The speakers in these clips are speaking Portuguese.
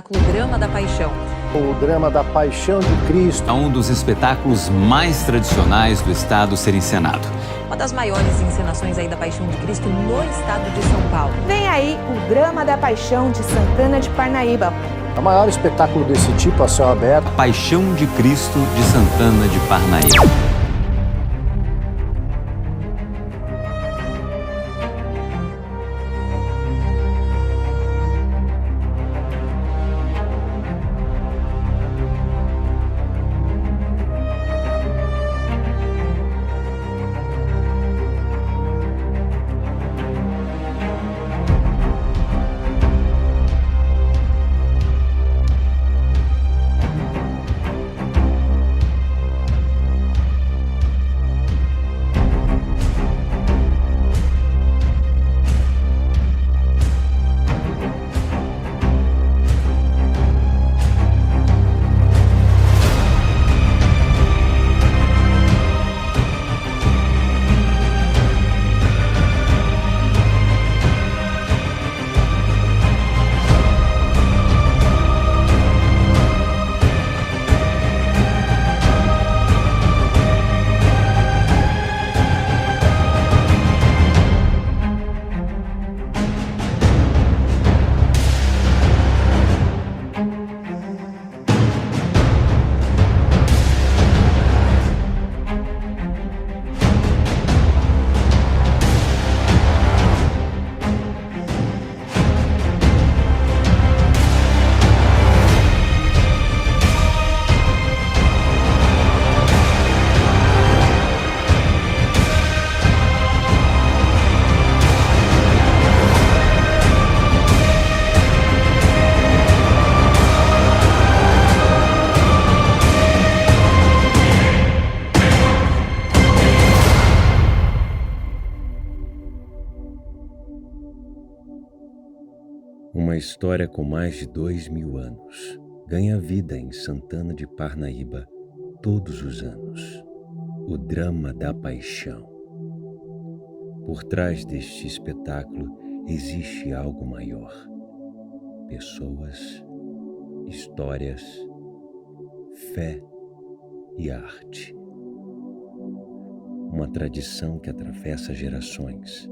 espetáculo Drama da Paixão. O Drama da Paixão de Cristo é um dos espetáculos mais tradicionais do estado ser encenado. Uma das maiores encenações aí da Paixão de Cristo no estado de São Paulo. Vem aí o Drama da Paixão de Santana de Parnaíba. É o maior espetáculo desse tipo a céu aberto. A Paixão de Cristo de Santana de Parnaíba. Uma história com mais de 2000 anos ganha vida em Santana de Parnaíba todos os anos. O Drama da Paixão. Por trás deste espetáculo existe algo maior. Pessoas, histórias, fé e arte. Uma tradição que atravessa gerações.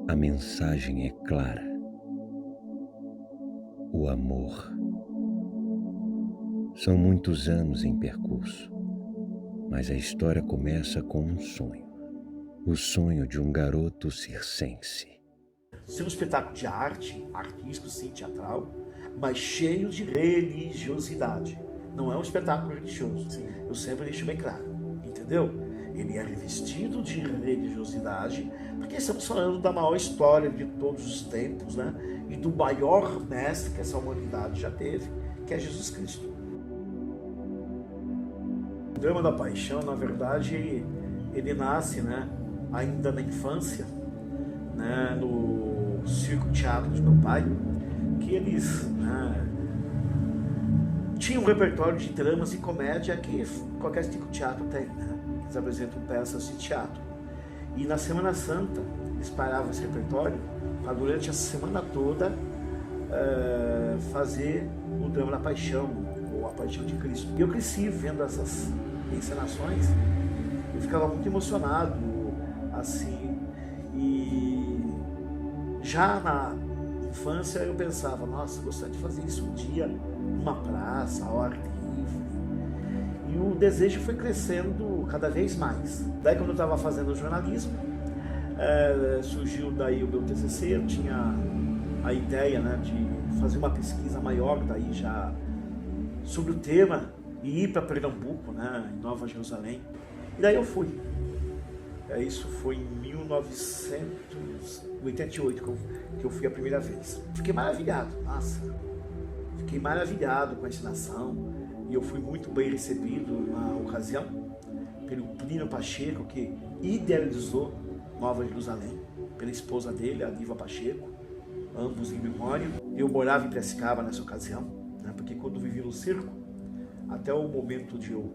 A mensagem é clara. O amor. São muitos anos em percurso, mas a história começa com um sonho. O sonho de um garoto circense. Ser um espetáculo de arte, artístico, sim, teatral, mas cheio de religiosidade. Não é um espetáculo religioso. Sim. Eu sempre deixo bem claro, entendeu? Ele é revestido de religiosidade, porque estamos falando da maior história de todos os tempos, né? E do maior mestre que essa humanidade já teve, que é Jesus Cristo. O Drama da Paixão, na verdade, ele nasce, né, ainda na infância, né, no circo teatro de meu pai, que eles, né, tinham um repertório de dramas e comédia que qualquer circo teatro tem, né? Eles apresentam peças de teatro. E na Semana Santa, eles paravam esse repertório para durante a semana toda fazer o Drama da Paixão, ou a Paixão de Cristo. E eu cresci vendo essas encenações, eu ficava muito emocionado, assim, e já na infância eu pensava, nossa, gostaria de fazer isso um dia numa praça, ao ar livre. E o desejo foi crescendo cada vez mais. Daí quando eu estava fazendo jornalismo, surgiu daí o meu TCC, eu tinha a ideia, né, de fazer uma pesquisa maior daí já sobre o tema e ir para Pernambuco, né, em Nova Jerusalém. E daí eu fui. Isso foi em 1988 que eu fui a primeira vez. Fiquei maravilhado, nossa. Fiquei maravilhado com a encenação. E eu fui muito bem recebido na ocasião pelo Plínio Pacheco, que idealizou Nova Jerusalém, pela esposa dele, a Diva Pacheco, ambos em memória. Eu morava em Piracicaba nessa ocasião, né, porque quando vivi no circo, até o momento de eu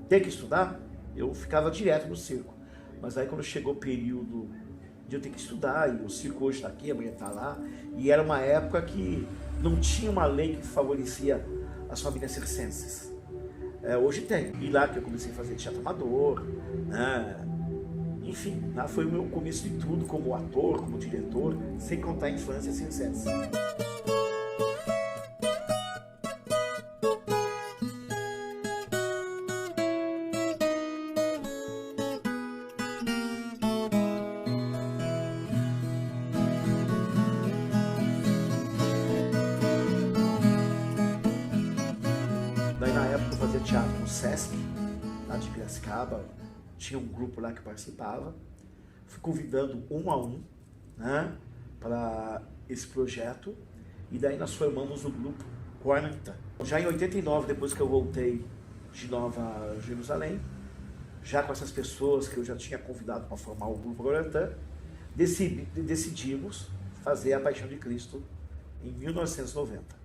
ter que estudar, eu ficava direto no circo. Mas aí quando chegou o período de eu ter que estudar, e o circo hoje está aqui, amanhã está lá, e era uma época que não tinha uma lei que favorecia as famílias circenses. Hoje tem. E lá que eu comecei a fazer teatro amador, né? Enfim, lá foi o meu começo de tudo, como ator, como diretor, sem contar a infância circense. Daí na época eu fazia teatro no Sesc, lá de Piracicaba, tinha um grupo lá que participava, fui convidando um a um, né, para esse projeto, e daí nós formamos o grupo Quaranta. Já em 89, depois que eu voltei de Nova Jerusalém, já com essas pessoas que eu já tinha convidado para formar o grupo Quaranta, decidimos fazer a Paixão de Cristo em 1990.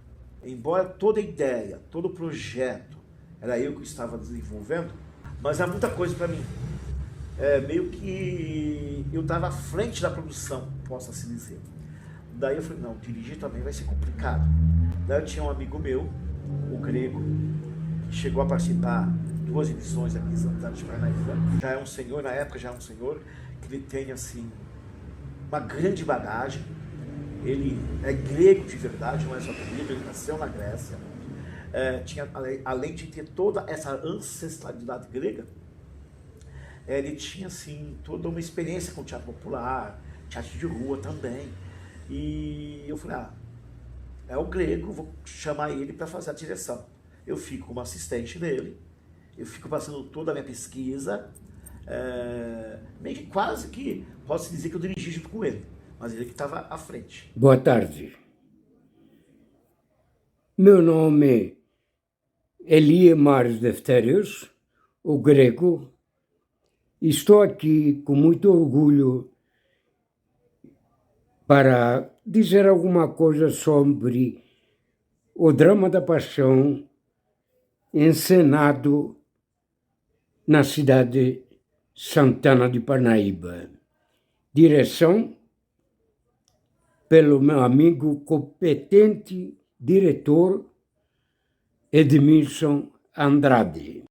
Embora toda a ideia, todo o projeto, era eu que estava desenvolvendo, mas há muita coisa para mim. Meio que eu estava à frente da produção, posso-se dizer. Daí eu falei, não, dirigir também vai ser complicado. Daí eu tinha um amigo meu, o Grego, que chegou a participar de 2 edições aqui em Santana de Parnaíba. Já é um senhor, na época já é um senhor, que ele tem assim, uma grande bagagem. Ele é grego de verdade, não é só grego, ele nasceu na Grécia. Além de ter toda essa ancestralidade grega, ele tinha assim, toda uma experiência com teatro popular, teatro de rua também. E eu falei, é o Grego, vou chamar ele para fazer a direção. Eu fico como assistente dele, eu fico passando toda a minha pesquisa, meio que quase que posso dizer que eu dirigi junto com ele. Mas ele que estava à frente. Boa tarde. Meu nome é Elia Mares Defterios, o Grego. Estou aqui com muito orgulho para dizer alguma coisa sobre o drama da paixão encenado na cidade de Santana de Parnaíba. Direção pelo meu amigo competente diretor Edmilson Andrade.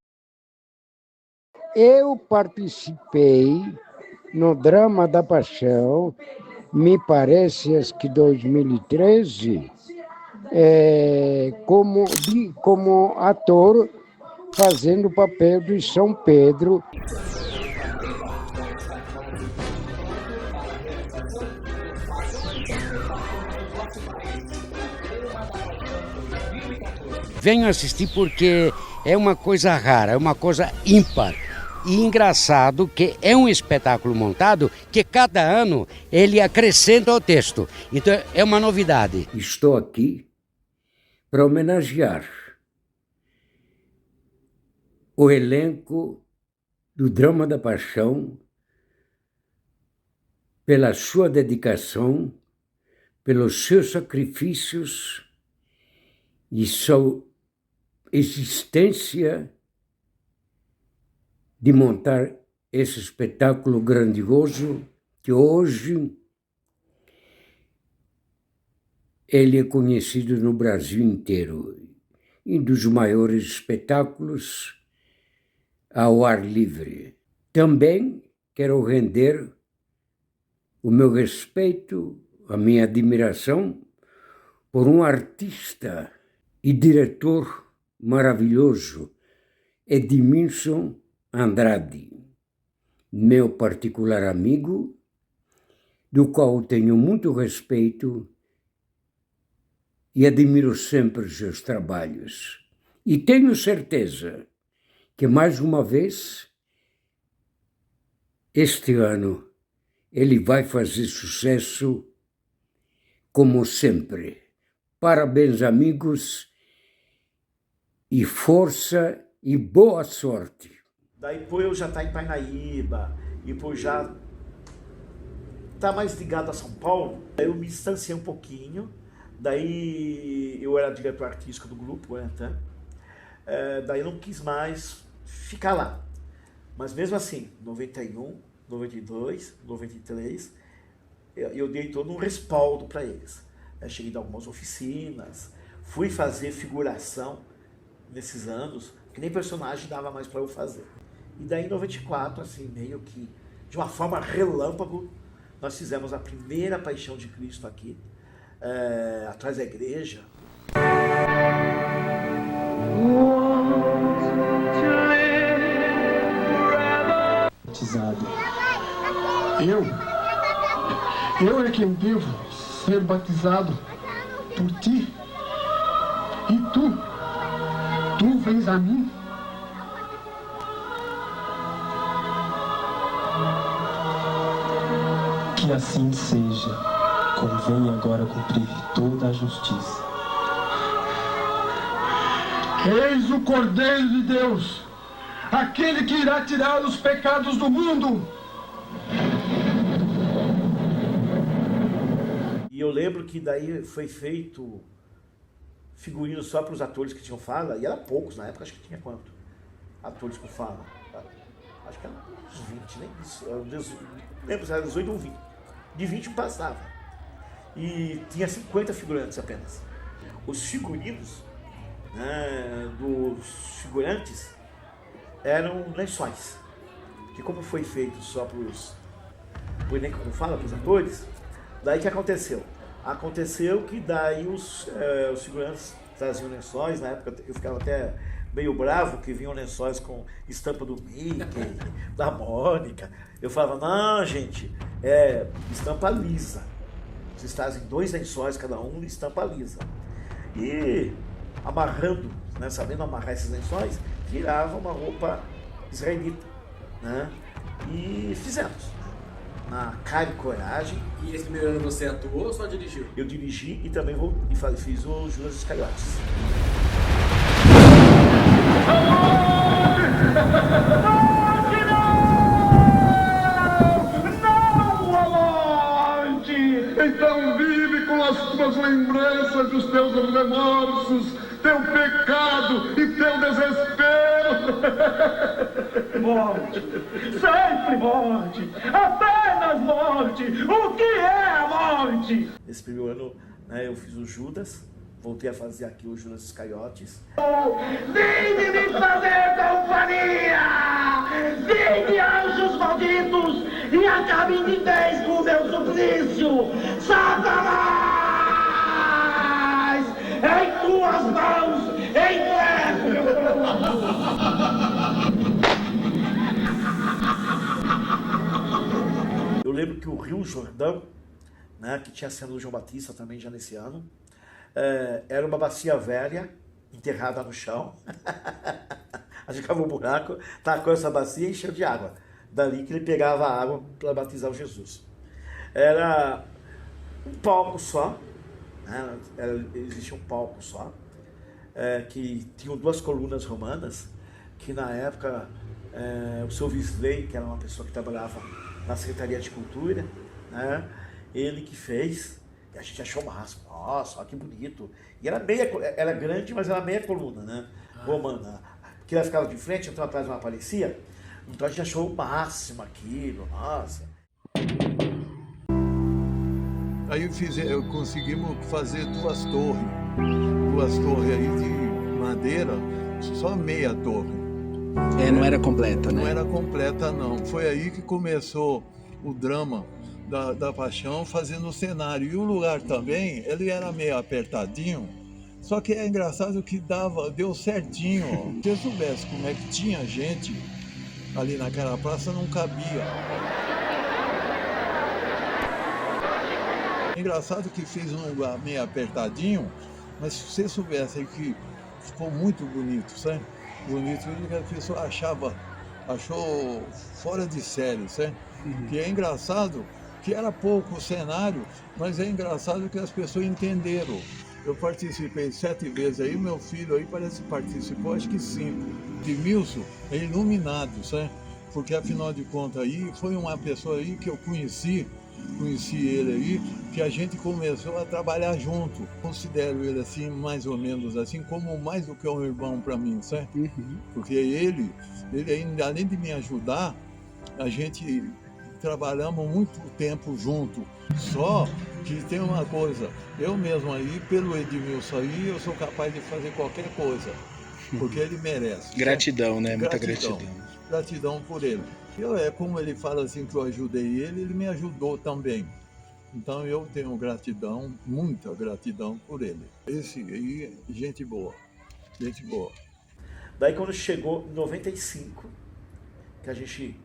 Eu participei no Drama da Paixão, me parece que 2013, como ator, fazendo o papel de São Pedro. Venho assistir porque é uma coisa rara, é uma coisa ímpar. E engraçado que é um espetáculo montado que cada ano ele acrescenta ao texto. Então é uma novidade. Estou aqui para homenagear o elenco do Drama da Paixão pela sua dedicação, pelos seus sacrifícios e sua existência de montar esse espetáculo grandioso que hoje ele é conhecido no Brasil inteiro e dos maiores espetáculos ao ar livre. Também quero render o meu respeito, a minha admiração por um artista e diretor maravilhoso, Edmilson Andrade, meu particular amigo, do qual tenho muito respeito e admiro sempre os seus trabalhos. E tenho certeza que, mais uma vez, este ano, ele vai fazer sucesso como sempre. Parabéns, amigos, e força e boa sorte. Daí, por eu já estar em Parnaíba e por já estar mais ligado a São Paulo, eu me distanciei um pouquinho. Daí eu era diretor artístico do grupo, né? Daí eu não quis mais ficar lá. Mas mesmo assim, 91, 92, 93, eu dei todo um respaldo para eles. cheguei a dar algumas oficinas, fui fazer figuração nesses anos, que nem personagem dava mais para eu fazer. E daí em 94, assim, meio que de uma forma relâmpago, nós fizemos a primeira Paixão de Cristo aqui, atrás da igreja. Batizado. Eu é quem devo ser batizado por ti. E tu vens a mim. Que assim seja, convém agora cumprir toda a justiça. Eis o Cordeiro de Deus, aquele que irá tirar os pecados do mundo. E eu lembro que daí foi feito figurino só para os atores que tinham fala, e eram poucos na época, acho que tinha quanto? Atores com fala. Acho que eram uns 20, nem isso. Lembro se era 18 ou 20. De 20 não passava. E tinha 50 figurantes apenas. Os figurinos, né, dos figurantes eram lençóis. Que como foi feito só para o elenco como fala, para os atores, daí que aconteceu? Aconteceu que daí os figurantes traziam lençóis, na época eu ficava até meio bravo que vinham lençóis com estampa do Mickey, da Mônica. Eu falava, não gente, é estampa lisa. Vocês trazem 2 lençóis cada um, estampa lisa. E amarrando, né, sabendo amarrar esses lençóis, tirava uma roupa israelita, né? E fizemos. Na cara e coragem. E esse primeiro ano você atuou ou só dirigiu? Eu dirigi e também fiz o Judas Iscariotes. Então vive com as tuas lembranças dos teus remorsos, teu pecado e teu desespero. Morte, sempre morte, apenas morte. O que é a morte? Nesse primeiro ano, né, eu fiz o Judas, voltei a fazer aqui o Judas Iscariotes. Vinde me fazer companhia! Vinde, anjos malditos, e acabem de vez com o meu suplício! Satanás! Em tuas mãos, entrego meu corpo! Eu lembro que o Rio Jordão, né, que tinha sido o João Batista também já nesse ano, era uma bacia velha, enterrada no chão. A gente ficava um buraco, tacou essa bacia e encheu de água. Dali que ele pegava a água para batizar o Jesus. Era um palco só, né? Existia um palco só, que tinham 2 colunas romanas, que na época o seu Visley, que era uma pessoa que trabalhava na Secretaria de Cultura, né? Ele que fez, e a gente achou o máximo. Nossa, olha que bonito. E era grande, mas era meia coluna, né? Romana. Porque ela ficava de frente, então atrás não aparecia. Então a gente achou o máximo aquilo, nossa. Aí conseguimos fazer 2 torres. 2 torres aí de madeira, só meia torre. Não era completa, né? Não era completa, não. Foi aí que começou o drama da Paixão, fazendo o cenário. E o lugar também, ele era meio apertadinho, só que é engraçado que deu certinho. Se eu soubesse como é que tinha gente ali naquela praça, não cabia. Engraçado que fez um lugar meio apertadinho, mas se você soubesse que ficou muito bonito, sabe? Bonito, que a pessoa achou fora de série, sabe? Que é engraçado que era pouco o cenário, mas é engraçado que as pessoas entenderam. Eu participei 7 vezes aí, meu filho aí parece que participou, acho que 5. Edmilson é iluminado, sabe? Porque afinal de contas aí, foi uma pessoa aí que eu conheci ele aí, que a gente começou a trabalhar junto. Considero ele assim, mais ou menos assim, como mais do que um irmão para mim, sabe? Porque ele ainda, além de me ajudar, a gente trabalhamos muito tempo junto. Só que tem uma coisa, eu mesmo aí, pelo Edmilson aí, eu sou capaz de fazer qualquer coisa, porque ele merece. Gratidão, né? Muita Gratidão. gratidão. Gratidão por ele. Como ele fala assim que eu ajudei ele me ajudou também. Então eu tenho gratidão, muita gratidão por ele. Esse aí, gente boa, gente boa. Daí quando chegou em 95, que a gente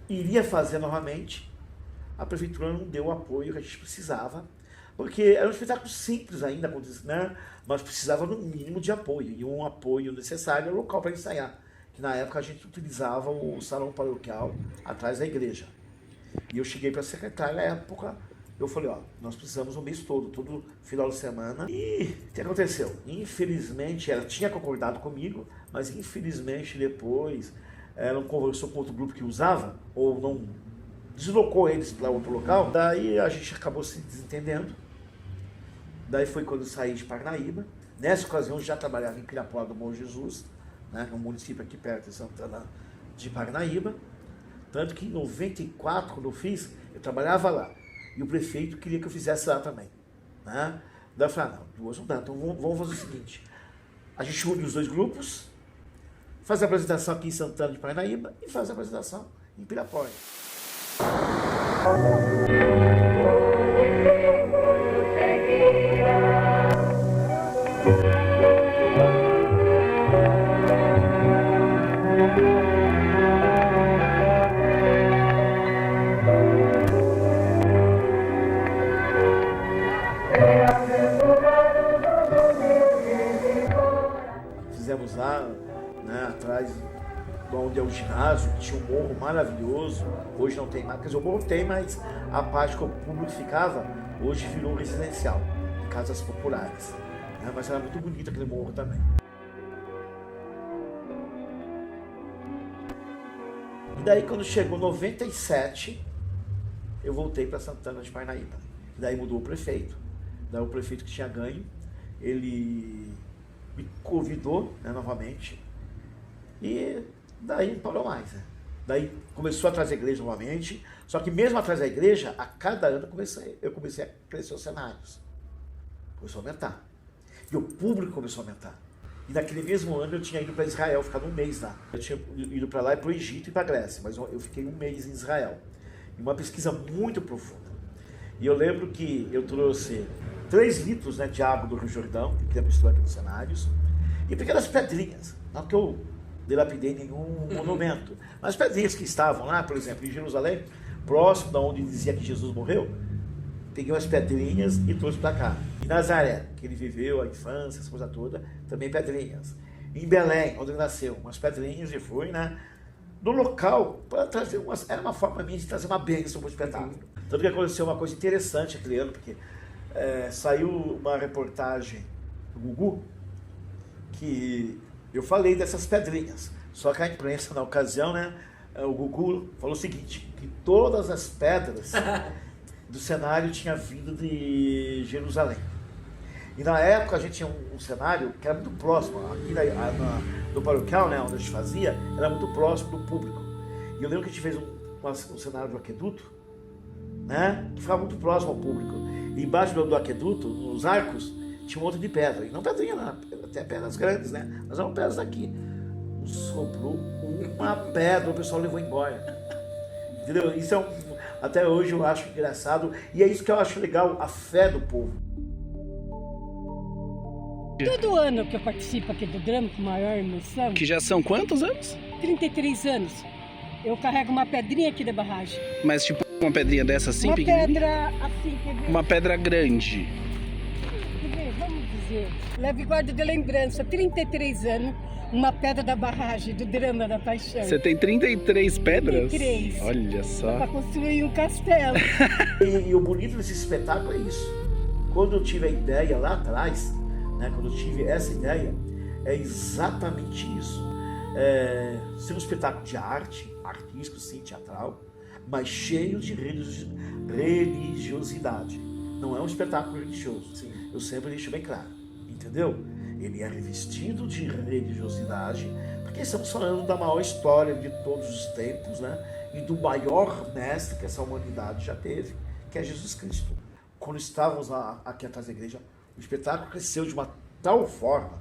iria fazer novamente, a prefeitura não deu o apoio que a gente precisava, porque era um espetáculo simples ainda, né? Mas precisava no mínimo de apoio, e um apoio necessário era o local para ensaiar, que na época a gente utilizava o salão paroquial atrás da igreja. E eu cheguei para a secretária na época, eu falei, ó, nós precisamos o mês todo final de semana. E o que aconteceu? Infelizmente, ela tinha concordado comigo, mas infelizmente depois ela não conversou com outro grupo que usava, ou não deslocou eles para outro local. Daí a gente acabou se desentendendo. Daí foi quando eu saí de Parnaíba. Nessa ocasião eu já trabalhava em Pirapora do Bom Jesus, né, um município aqui perto de Santana de Parnaíba. Tanto que em 94, quando eu fiz, eu trabalhava lá. E o prefeito queria que eu fizesse lá também. Né? Daí eu falei, não, duas não dá, então vamos fazer o seguinte. A gente une os dois grupos, faz a apresentação aqui em Santana de Parnaíba e faz a apresentação em Pirapora. Fizemos lá, né, atrás de onde é o ginásio, que tinha um morro maravilhoso. Hoje não tem mais, quer dizer, o morro tem, mas a parte que o público ficava, hoje virou residencial, casas populares. Né, mas era muito bonito aquele morro também. E daí quando chegou 97, eu voltei para Santana de Parnaíba. E daí mudou o prefeito. Daí o prefeito que tinha ganho, ele me convidou, né, novamente, e daí não parou mais. Né? Daí começou atrás da igreja novamente, só que mesmo atrás da igreja, a cada ano eu comecei a crescer os cenários. Começou a aumentar. E o público começou a aumentar. E naquele mesmo ano eu tinha ido para Israel, ficado um mês lá. Eu tinha ido para lá e para o Egito e para a Grécia, mas eu fiquei um mês em Israel. E uma pesquisa muito profunda. E eu lembro que eu trouxe 3 litros, né, de água do Rio Jordão, que é mistura aqui nos cenários, e pequenas pedrinhas, não que eu dilapidei nenhum monumento, mas pedrinhas que estavam lá, por exemplo, em Jerusalém, próximo da onde dizia que Jesus morreu, peguei umas pedrinhas e trouxe para cá. Em Nazaré, que ele viveu a infância, essa coisa toda, também pedrinhas. Em Belém, onde ele nasceu, umas pedrinhas, e fui, né, no local, para trazer era uma forma minha de trazer uma bênção para o espetáculo. Tanto que aconteceu uma coisa interessante aquele ano, porque saiu uma reportagem do Gugu, que eu falei dessas pedrinhas, só que a imprensa na ocasião, né, o Gugu falou o seguinte, que todas as pedras do cenário tinham vindo de Jerusalém. E na época a gente tinha um cenário que era muito próximo, aqui no paroquial, né, onde a gente fazia, era muito próximo do público. E eu lembro que a gente fez um cenário do aqueduto, né, que ficava muito próximo ao público. E embaixo do aqueduto, nos arcos, tinha um monte de pedra. E não pedrinha, não, até pedras grandes, né? Mas eram pedras daqui. Sobrou uma pedra, o pessoal levou embora. Entendeu? Isso até hoje eu acho engraçado. E é isso que eu acho legal, a fé do povo. Todo ano que eu participo aqui do drama, com maior emoção. Que já são quantos anos? 33 anos. Eu carrego uma pedrinha aqui da barragem. Mas tipo uma pedrinha dessa assim, uma pequenininha? Pedra assim, quer ver? Uma pedra grande. Quer ver? Vamos dizer. Levo e guardo de lembrança, 33 anos, uma pedra da barragem, do drama da paixão. Você tem 33 pedras? 33. Olha só. Para construir um castelo. E o bonito desse espetáculo é isso. Quando eu tive a ideia lá atrás, né, quando eu tive essa ideia, é exatamente isso. Ser um espetáculo de arte, artístico, sim, teatral, mas cheio de religiosidade. Não é um espetáculo religioso, sim. Eu sempre deixo bem claro, entendeu? Ele é revestido de religiosidade, porque estamos falando da maior história de todos os tempos, né? e do maior mestre que essa humanidade já teve, que é Jesus Cristo. Quando estávamos aqui atrás da igreja, o espetáculo cresceu de uma tal forma,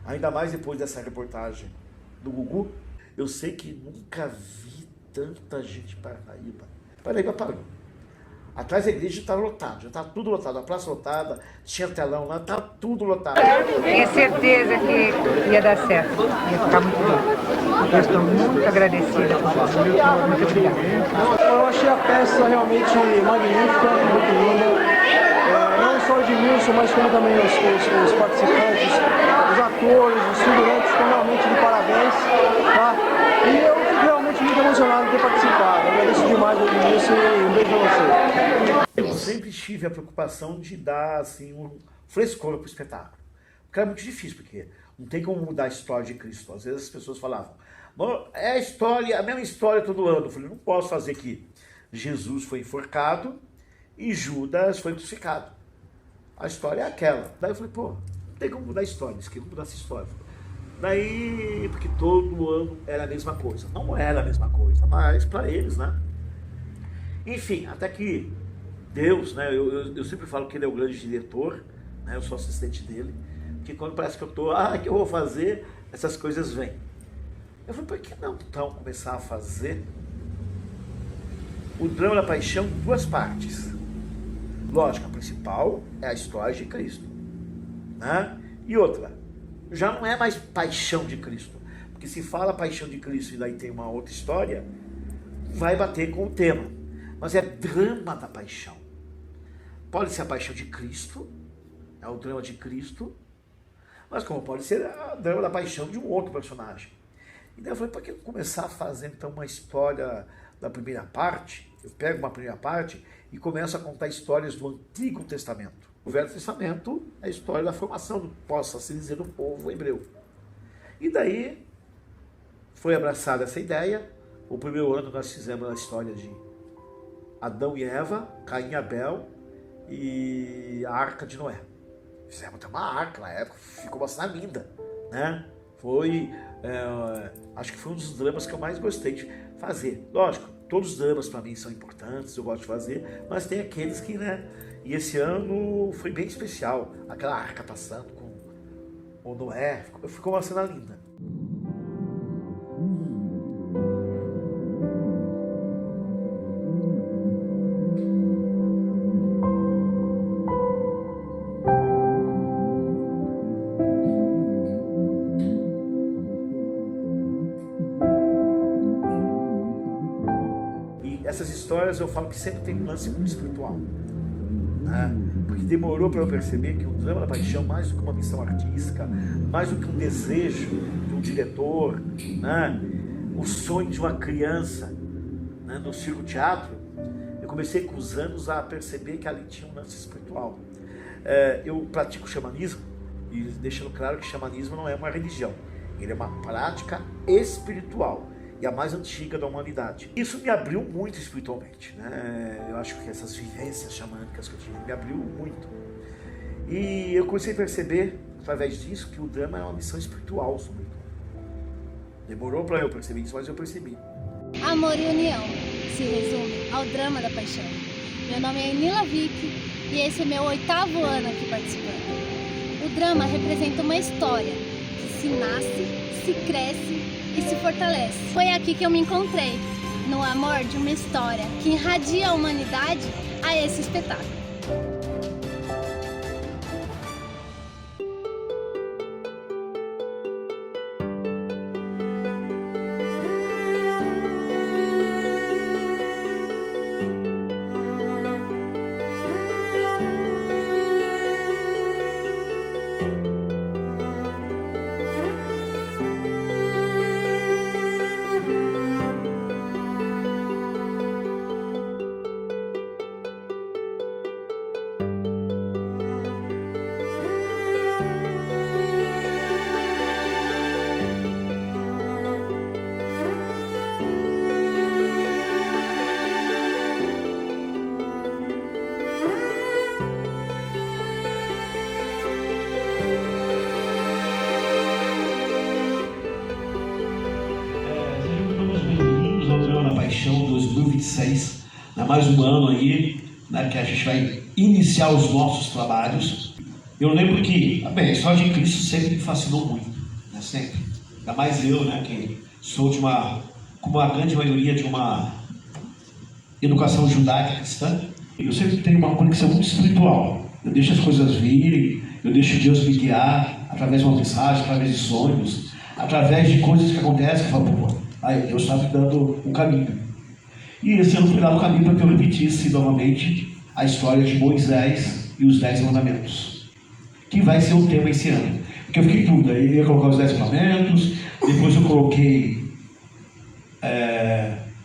ainda mais depois dessa reportagem do Gugu, eu sei que nunca vi tanta gente em Parnaíba. Parnaíba parou. Atrás da igreja está lotado, já está tudo lotado, a praça lotada, tinha telão lá, está tudo lotado. Tinha certeza que ia dar certo, ia ficar muito bom. Eu estou muito agradecida por isso. Muito obrigada. Eu achei a peça realmente magnífica, muito linda. Não só o Edmilson, mas como também os participantes, os atores, os figurantes estão realmente de parabéns. Tá? E eu fico realmente muito emocionado de ter participado. Eu agradeço demais ao Edmilson e um beijo pra você. Eu sempre tive a preocupação de dar assim, um frescor para o espetáculo. Porque era muito difícil, porque não tem como mudar a história de Cristo. Às vezes as pessoas falavam, é a história, a mesma história todo ano. Eu falei, não posso fazer que Jesus foi enforcado e Judas foi crucificado. A história é aquela. Daí eu falei, não tem como mudar a história, eles queriam mudar essa história. Daí, porque todo ano era a mesma coisa. Não era a mesma coisa, mas para eles, né? Enfim, até que Deus, né? Eu sempre falo que ele é o grande diretor, né? Eu sou assistente dele. Porque quando parece que eu tô, que eu vou fazer, essas coisas vêm. Eu falei, por que não então começar a fazer o drama da paixão em duas partes? Lógico, a principal é a história de Cristo, né? E outra, já não é mais paixão de Cristo, porque se fala paixão de Cristo e daí tem uma outra história, vai bater com o tema, mas é drama da paixão. Pode ser a paixão de Cristo, é o drama de Cristo, mas como pode ser a drama da paixão de um outro personagem. E daí eu falei, por que começar a fazer então uma história da primeira parte? Eu pego uma primeira parte e começo a contar histórias do Antigo Testamento. O Velho Testamento é a história da formação, possa se dizer, do povo hebreu. E daí foi abraçada essa ideia. O primeiro ano nós fizemos a história de Adão e Eva, Caim e Abel e a Arca de Noé. Fizemos até uma arca na época, ficou uma cena linda, né? Foi, acho que foi um dos dramas que eu mais gostei de fazer. Lógico, todos os dramas para mim são importantes, eu gosto de fazer, mas tem aqueles que, né? E esse ano foi bem especial, aquela arca passando com o Noé, ficou uma cena linda. Essas histórias eu falo que sempre tem um lance muito espiritual, né? Porque demorou para eu perceber que o drama da paixão, mais do que uma missão artística, mais do que um desejo de um diretor, né? O sonho de uma criança, né? No circo teatro, eu comecei com os anos a perceber que ali tinha um lance espiritual. Eu pratico xamanismo, e deixando claro que xamanismo não é uma religião, ele é uma prática espiritual. E a mais antiga da humanidade. Isso me abriu muito espiritualmente, né? Eu acho que essas vivências xamânicas que eu tive me abriu muito. E eu comecei a perceber, através disso, que o drama é uma missão espiritual, sobretudo. Demorou para eu perceber isso, mas eu percebi. Amor e união se resume ao drama da paixão. Meu nome é Enila Vick e esse é meu 8º ano aqui participando. O drama representa uma história que se nasce, se cresce e se fortalece. Foi aqui que eu me encontrei, no amor de uma história que irradia a humanidade a esse espetáculo. 2026, né, mais um ano aí, né, que a gente vai iniciar os nossos trabalhos. Eu lembro que, bem, a história de Cristo sempre me fascinou muito, né, sempre. Ainda mais eu, né, que sou como a grande maioria, de uma educação judaica cristã. Eu sempre tenho uma conexão muito espiritual. Eu deixo as coisas virem, eu deixo Deus me guiar através de uma mensagem, através de sonhos, através de coisas que acontecem. Eu falo, pô, aí Deus está me dando um caminho. E esse ano foi dado o caminho para que eu repetisse novamente a história de Moisés e os 10 mandamentos, que vai ser o tema esse ano. Porque eu fiquei em dúvida, eu ia colocar os 10 mandamentos, depois eu coloquei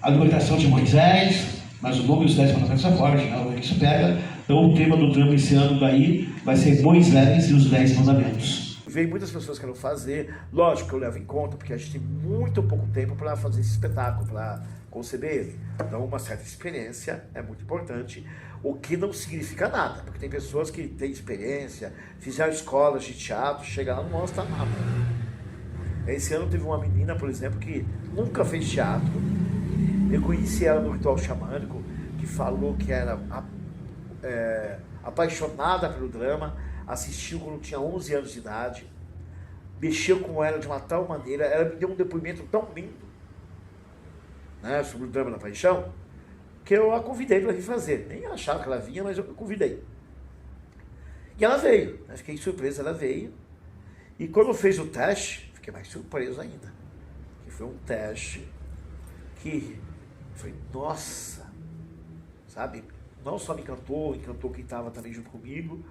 a libertação de Moisés, mas o nome dos 10 mandamentos é forte, né? Isso pega. Então o tema do drama esse ano daí vai ser Moisés e os 10 mandamentos. Veio muitas pessoas que querem fazer, lógico que eu levo em conta, porque a gente tem muito pouco tempo para fazer esse espetáculo, para conceber ele. Então uma certa experiência é muito importante, o que não significa nada, porque tem pessoas que têm experiência, fizeram escolas de teatro, chega lá e não mostra nada. Esse ano teve uma menina, por exemplo, que nunca fez teatro. Eu conheci ela no ritual xamânico, que falou que era apaixonada pelo drama, assistiu quando tinha 11 anos de idade, mexeu com ela de uma tal maneira, ela me deu um depoimento tão lindo, né, sobre o drama da paixão, que eu a convidei para vir fazer. Nem achava que ela vinha, mas eu convidei. E ela veio, né, fiquei surpreso, ela veio, e quando fez o teste, fiquei mais surpreso ainda, que foi um teste que foi, nossa, sabe, não só me encantou quem estava também junto comigo.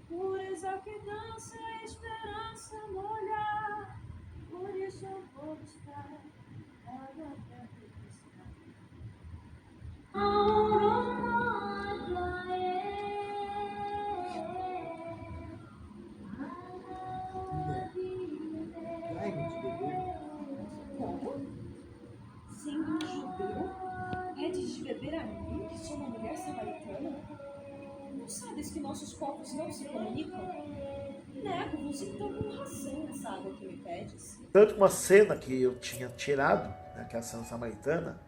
Pureza que dança a esperança no olhar, por isso eu vou buscar água perto de estar. Como? Sendo um judeu, pedes de beber a mim, que sou uma mulher samaritana? Não sabes que nossos povos não se comunicam? Nego-vos, então com razão essa água que me pedes. Tanto uma cena que eu tinha tirado, né, que é a cena samaritana,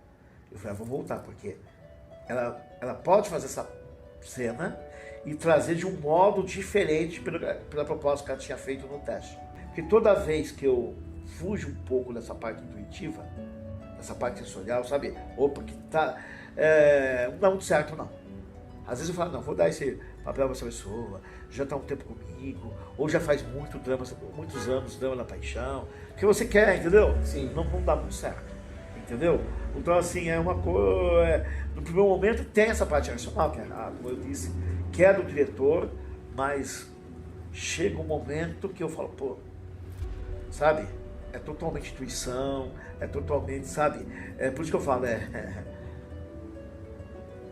eu falei, vou voltar, porque ela pode fazer essa cena e trazer de um modo diferente pela proposta que ela tinha feito no teste. Porque toda vez que eu fujo um pouco dessa parte intuitiva, dessa parte sensorial, sabe? Opa, que tá... não dá muito certo, não. Às vezes eu falo, não, vou dar esse papel para essa pessoa, já está um tempo comigo, ou já faz muitos anos drama da paixão, que você quer, entendeu? Sim. Não dá muito certo, entendeu? Então, assim, é uma coisa... no primeiro momento tem essa parte racional, que é, como eu disse, que é do diretor, mas chega um momento que eu falo, pô, sabe? É totalmente intuição, é totalmente, sabe? É por isso que eu falo,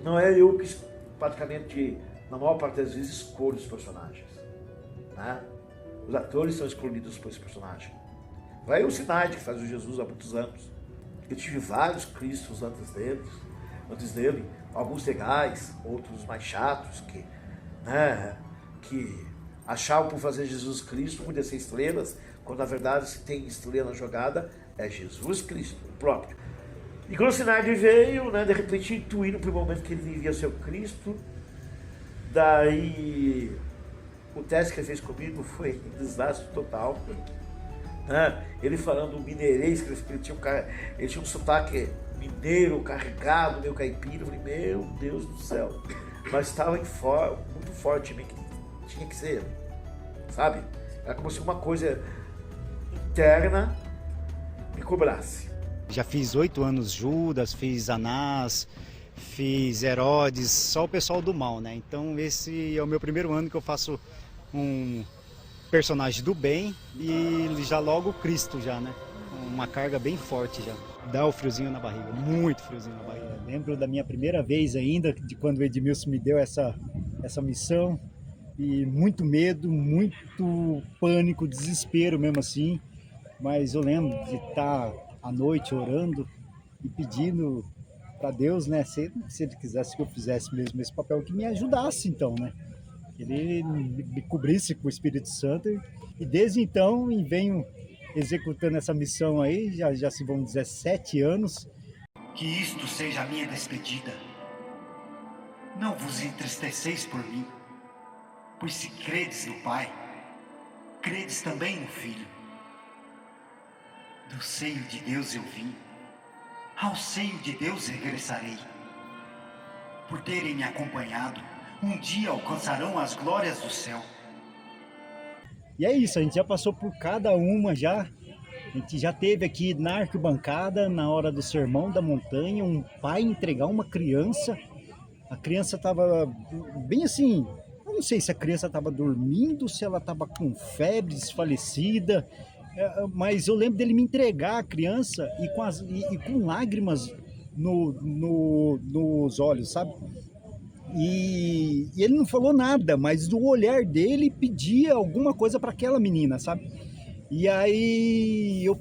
não é eu que praticamente, na maior parte das vezes, escolho os personagens, né? Os atores são escolhidos por esse personagem. Vai o Sinaide, que faz o Jesus há muitos anos. Eu tive vários Cristos antes dele, alguns legais, outros mais chatos, que achavam por fazer Jesus Cristo podia ser estrelas, quando na verdade se tem estrela na jogada, é Jesus Cristo, o próprio. E quando o Sinaide veio, né, de repente intuí no primeiro momento que ele devia ser o Cristo, daí o teste que ele fez comigo foi um desastre total. Ele falando mineirês, que ele tinha um sotaque mineiro, carregado, meio caipira. Eu falei, meu Deus do céu. Mas estava muito forte em mim, que tinha que ser ele, sabe? Era como se uma coisa interna me cobrasse. Já fiz 8 anos Judas, fiz Anás, fiz Herodes, só o pessoal do mal, né? Então esse é o meu primeiro ano que eu faço um personagem do bem e já logo Cristo já, né? Uma carga bem forte já. Dá o friozinho na barriga, muito friozinho na barriga. Lembro da minha primeira vez ainda, de quando o Edmilson me deu essa missão, e muito medo, muito pânico, desespero mesmo assim. Mas eu lembro de estar à noite orando e pedindo para Deus, né, se ele quisesse que eu fizesse mesmo esse papel, que me ajudasse então, né, que ele me cobrisse com o Espírito Santo, e desde então venho executando essa missão aí, já se vão 17 anos. Que isto seja a minha despedida. Não vos entristeceis por mim, pois se credes no Pai, credes também no Filho. Do seio de Deus eu vim, ao seio de Deus regressarei. Por terem me acompanhado, um dia alcançarão as glórias do céu. E é isso, a gente já passou por cada uma já. A gente já teve aqui na arquibancada, na hora do sermão da montanha, um pai entregar uma criança. A criança estava bem assim, eu não sei se a criança estava dormindo, se ela estava com febre, desfalecida, mas eu lembro dele me entregar a criança e com lágrimas nos olhos, sabe? E ele não falou nada, mas do olhar dele pedia alguma coisa para aquela menina, sabe? E aí eu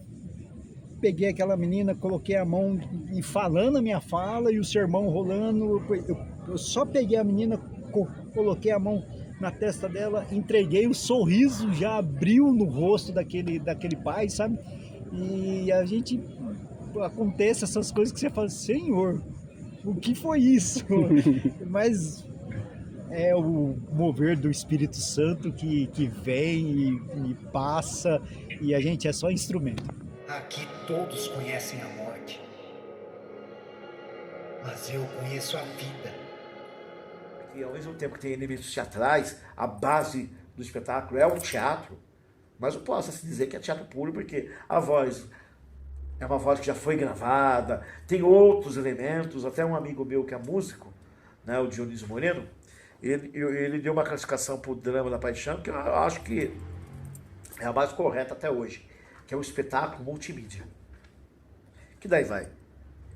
peguei aquela menina, coloquei a mão e falando a minha fala e o sermão rolando, eu só peguei a menina, coloquei a mão na testa dela, entreguei, o sorriso já abriu no rosto daquele pai, sabe? E a gente, acontece essas coisas que você fala, Senhor, o que foi isso? Mas é o mover do Espírito Santo que vem e passa, e a gente é só instrumento. Aqui todos conhecem a morte, mas eu conheço a vida. E ao mesmo tempo que tem elementos teatrais, a base do espetáculo é o teatro, mas não posso se dizer que é teatro puro, porque a voz é uma voz que já foi gravada, tem outros elementos, até um amigo meu que é músico, né, o Dionísio Moreno, ele deu uma classificação para o Drama da Paixão, que eu acho que é a mais correta até hoje, que é um espetáculo multimídia. Que daí vai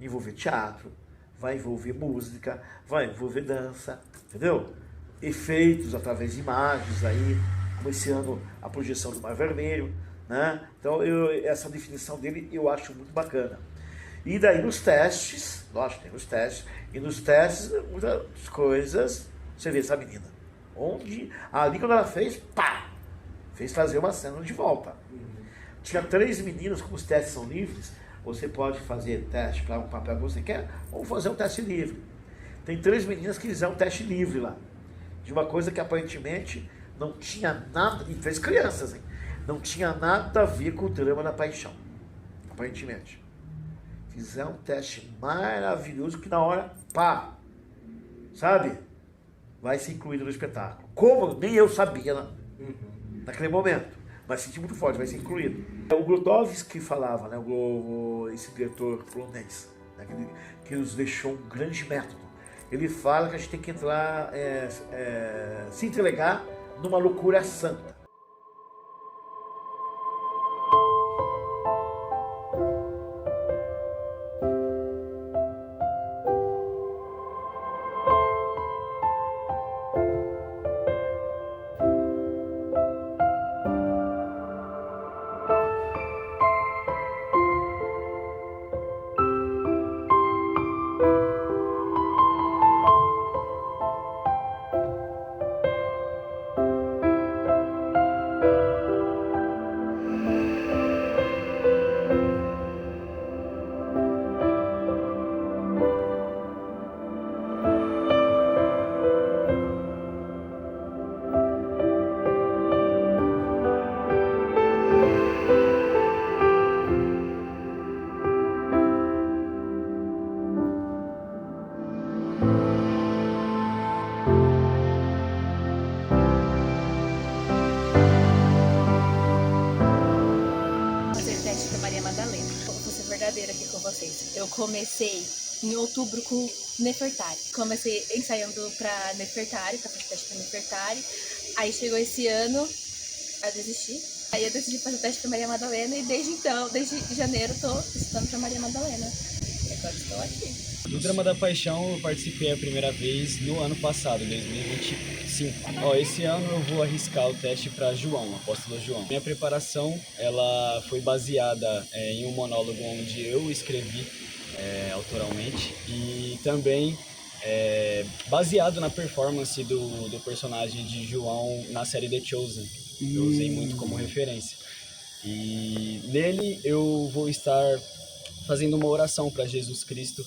envolver teatro, vai envolver música, vai envolver dança, entendeu? Efeitos através de imagens aí, como esse ano a projeção do Mar Vermelho, né? Então essa definição dele eu acho muito bacana. E daí nos testes, lógico, tem os testes, e nos testes muitas coisas, você vê essa menina, onde ali quando ela fez, pá, fez fazer uma cena de volta. Tinha 3 meninas, como os testes são livres, você pode fazer teste para um papel que você quer, ou fazer um teste livre. Tem 3 meninas que fizeram um teste livre lá, de uma coisa que aparentemente não tinha nada, e 3 crianças, hein? Não tinha nada a ver com o Drama da Paixão, aparentemente. Fizeram um teste maravilhoso que na hora, pá, sabe? Vai ser incluído no espetáculo. Como? Nem eu sabia naquele momento. Mas senti muito forte, vai ser incluído. O Grudowski falava, né, esse diretor polonês, né, que nos deixou um grande método. Ele fala que a gente tem que entrar, se entregar numa loucura santa. Eu comecei em outubro com Nefertari. Comecei ensaiando para Nefertari, para fazer teste para Nefertari. Aí chegou esse ano, eu desisti. Aí eu decidi fazer teste para Maria Madalena e desde então, desde janeiro, estou estudando para Maria Madalena. E agora estou aqui. No Drama da Paixão eu participei a primeira vez no ano passado, 2025. Esse ano eu vou arriscar o teste para João, Apóstolo João. Minha preparação ela foi baseada em um monólogo onde eu escrevi autoralmente e também baseado na performance do personagem de João na série The Chosen. Eu usei muito como referência. E nele eu vou estar fazendo uma oração para Jesus Cristo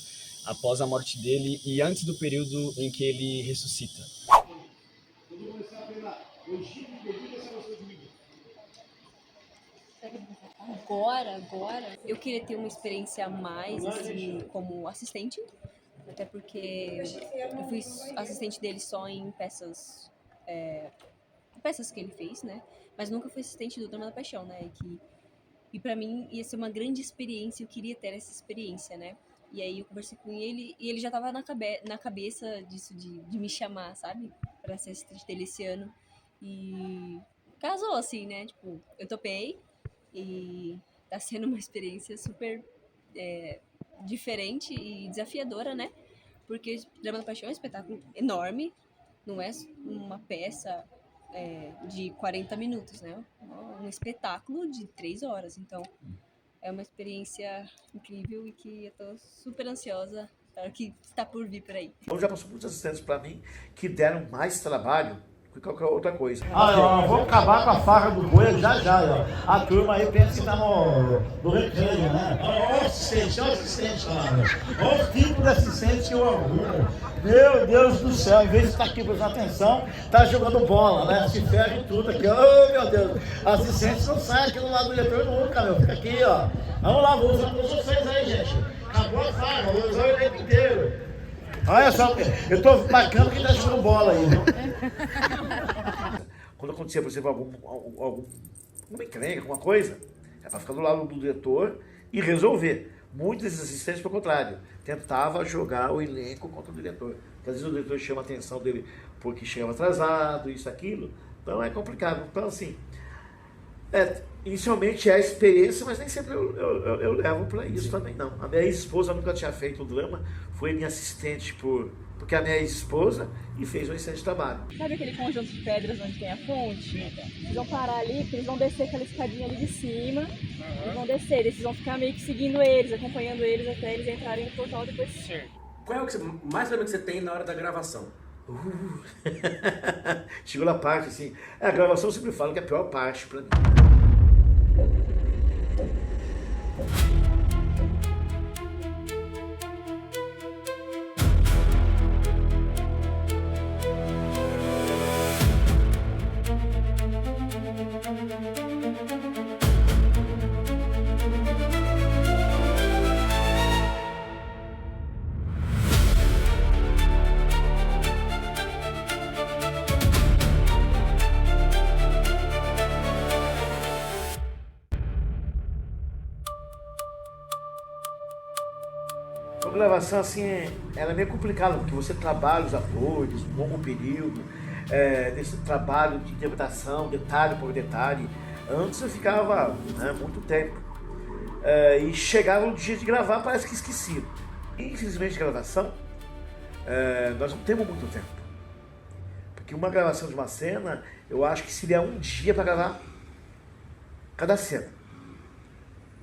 após a morte dele e antes do período em que ele ressuscita. Agora, eu queria ter uma experiência a mais, assim, como assistente, até porque eu fui assistente dele só em peças que ele fez, né? Mas nunca fui assistente do Drama da Paixão, né? E pra mim ia ser uma grande experiência, eu queria ter essa experiência, né? E aí eu conversei com ele e ele já tava na cabeça disso, de me chamar, sabe? Pra ser assistente dele esse ano. E casou, assim, né? Tipo, eu topei. E tá sendo uma experiência super diferente e desafiadora, né? Porque o Drama da Paixão é um espetáculo enorme, não é uma peça de 40 minutos, né? Um espetáculo de 3 horas. Então, é uma experiência incrível e que eu tô super ansiosa para o que está por vir por aí. Já passou muitos assistentes para mim que deram mais trabalho que qualquer outra coisa. Vamos acabar com a farra do boi já. Ó. A turma aí pensa que tá no recreio, né? Olha o assistente. Olha os tipos de assistentes que eu arrumo. Meu Deus do céu, em vez de estar aqui prestando atenção, tá jogando bola, né? Se ferra em tudo aqui. Oh, meu Deus. Assistentes não saem aqui do lado do diretor nunca, meu. Fica aqui, ó. Vamos lá, vou usar todos vocês aí, gente. Acabou a farra, vou usar o elenco inteiro. Olha só, eu tô marcando quem tá jogando bola aí. Quando acontecia, por exemplo, alguma encrenca, alguma coisa, é para ficar do lado do diretor e resolver. Muitos desses assistentes, pelo contrário, tentava jogar o elenco contra o diretor. Porque às vezes o diretor chama a atenção dele porque chegava atrasado, isso, aquilo. Então é complicado. Então, assim, inicialmente é a experiência, mas nem sempre eu levo para isso também, não. A minha ex-esposa nunca tinha feito o drama, foi minha assistente porque a minha ex-esposa e fez um excelente trabalho. Sabe aquele conjunto de pedras onde tem a fonte? Eles vão parar ali, porque eles vão descer aquela escadinha ali de cima, eles vão descer, eles vão ficar meio que seguindo eles, acompanhando eles até eles entrarem no portal depois. Qual é o que mais lembra que você tem na hora da gravação? Chegou na parte assim, a gravação eu sempre falo que é a pior parte para mim. A gravação, assim, ela é meio complicada, porque você trabalha os atores um longo período, desse trabalho de interpretação, detalhe por detalhe. Antes eu ficava muito tempo. E chegava no dia de gravar, parece que esquecia. Infelizmente, a gravação, nós não temos muito tempo. Porque uma gravação de uma cena, eu acho que seria um dia para gravar cada cena.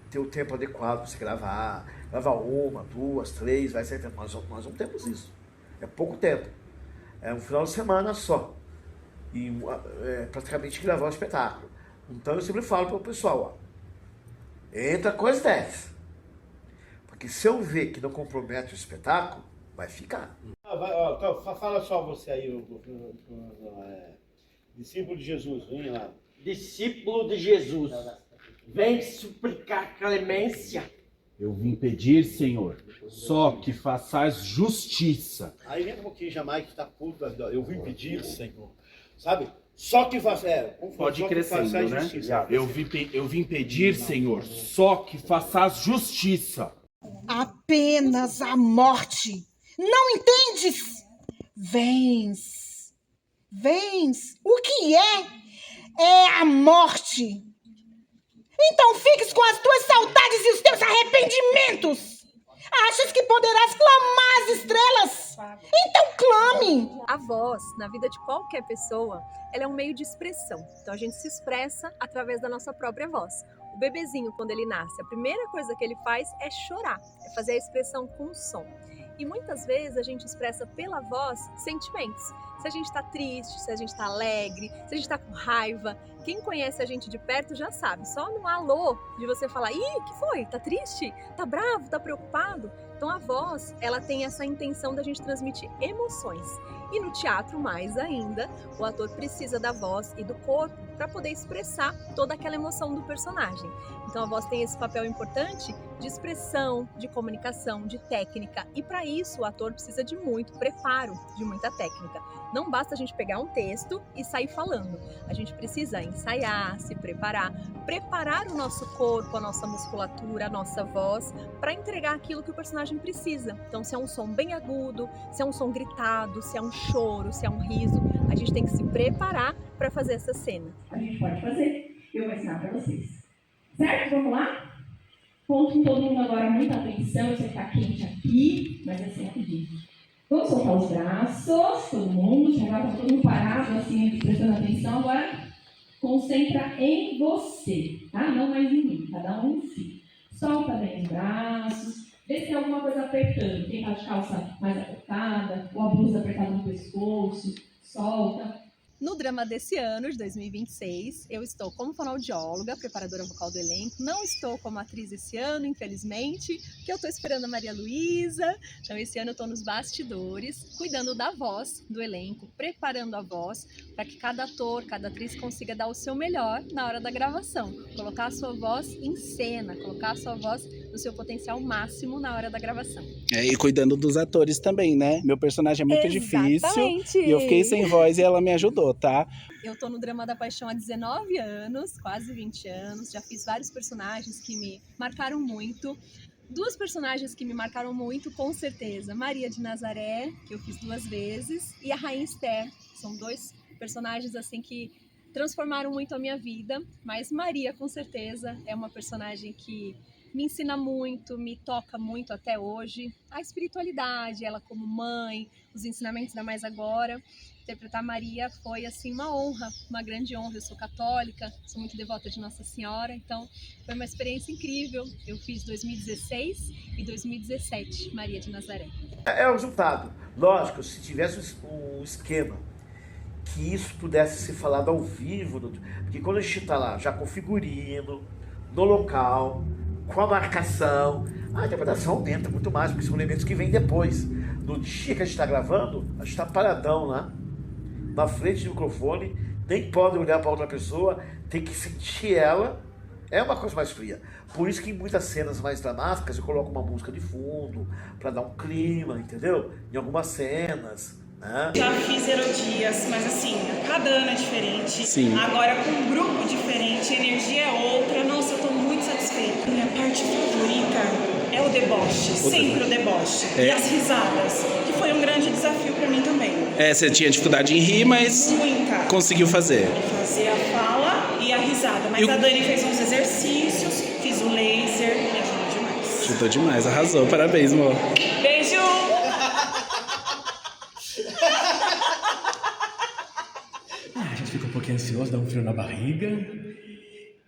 Ter o tempo adequado para você gravar 1, 2, 3, vai ser tempo. Nós não temos isso. É pouco tempo. É um final de semana só. E praticamente gravar o espetáculo. Então eu sempre falo para o pessoal, entra com as 10. Porque se eu ver que não compromete o espetáculo, vai ficar. Fala só você aí, discípulo de Jesus, vem lá. Discípulo de Jesus, vem suplicar clemência. Eu vim pedir, Senhor, só que façais justiça. Aí entra um pouquinho jamais que está puto, eu vim pedir, Senhor, sabe? Só que façais Pode ir crescendo, né? Justiça. Eu vim pedir, Senhor, só que façais justiça. Apenas a morte. Não entendes? Vens. O que é a morte. Então fiques com as tuas saudades e os teus arrependimentos. Achas que poderás clamar as estrelas? Então clame! A voz, na vida de qualquer pessoa, ela é um meio de expressão. Então a gente se expressa através da nossa própria voz. O bebezinho, quando ele nasce, a primeira coisa que ele faz é chorar, é fazer a expressão com o som. E muitas vezes a gente expressa pela voz sentimentos. Se a gente tá triste, se a gente tá alegre, se a gente tá com raiva. Quem conhece a gente de perto já sabe. Só no alô de você falar, ih, que foi? Tá triste? Tá bravo? Tá preocupado? Então a voz, ela tem essa intenção da gente transmitir emoções. E no teatro, mais ainda, o ator precisa da voz e do corpo para poder expressar toda aquela emoção do personagem. Então a voz tem esse papel importante de expressão, de comunicação, de técnica. E para isso o ator precisa de muito preparo, de muita técnica. Não basta a gente pegar um texto e sair falando. A gente precisa ensaiar, se preparar o nosso corpo, a nossa musculatura, a nossa voz, para entregar aquilo que o personagem precisa. Então, se é um som bem agudo, se é um som gritado, se é um choro, se é um riso, a gente tem que se preparar para fazer essa cena. A gente pode fazer, eu vou ensinar para vocês. Certo? Vamos lá? Ponto com todo mundo agora, muita atenção, você está quente aqui, mas é assim rapidinho. Vamos soltar os braços, todo mundo, agora está todo mundo parado, assim, prestando atenção. Agora, concentra em você, tá? Não mais em mim, cada um em si. Solta bem os braços, vê se tem alguma coisa apertando. Quem está de calça mais apertada, ou a blusa apertada no pescoço, solta. No drama desse ano, de 2026, eu estou como fonoaudióloga, preparadora vocal do elenco. Não estou como atriz esse ano, infelizmente, porque eu estou esperando a Maria Luísa. Então, esse ano eu estou nos bastidores, cuidando da voz do elenco, preparando a voz para que cada ator, cada atriz consiga dar o seu melhor na hora da gravação. Colocar a sua voz em cena, colocar a sua voz no seu potencial máximo na hora da gravação. E cuidando dos atores também, né? Meu personagem é muito Exatamente. difícil e eu fiquei sem voz e ela me ajudou, tá? Eu tô no Drama da Paixão há 19 anos, quase 20 anos. Já fiz vários personagens que me marcaram muito. Duas personagens que me marcaram muito, com certeza. Maria de Nazaré, que eu fiz 2 vezes, e a Rainha Esther. São 2 personagens assim que transformaram muito a minha vida. Mas Maria, com certeza, é uma personagem que me ensina muito, me toca muito até hoje. A espiritualidade, ela como mãe, os ensinamentos da Mais Agora. Interpretar Maria foi assim uma honra, uma grande honra. Eu sou católica, sou muito devota de Nossa Senhora, então foi uma experiência incrível. Eu fiz 2016 e 2017, Maria de Nazaré. É o resultado. Lógico, se tivesse um esquema que isso pudesse ser falado ao vivo, porque quando a gente está lá já com figurino, no local, com a marcação, a interpretação aumenta muito mais, porque são elementos que vêm depois. No dia que a gente está gravando, a gente está paradão lá, na frente do microfone, nem pode olhar para outra pessoa, tem que sentir ela, é uma coisa mais fria. Por isso que em muitas cenas mais dramáticas eu coloco uma música de fundo, para dar um clima, entendeu? Em algumas cenas, né? Já fiz Herodias, mas assim, cada ano é diferente. Sim. Agora com um grupo diferente, a energia é outra. Nossa, eu tô muito satisfeita. Minha parte favorita é o deboche, sempre o deboche. E as risadas, que foi um grande desafio pra mim também. Você tinha dificuldade em rir, mas muita. Conseguiu fazer. Fazer a fala e a risada. Mas a Dani fez uns exercícios, fiz o laser, me ajudou demais. Ajudou demais, arrasou. Parabéns, amor. Beijo! A gente fica um pouquinho ansioso, dá um frio na barriga,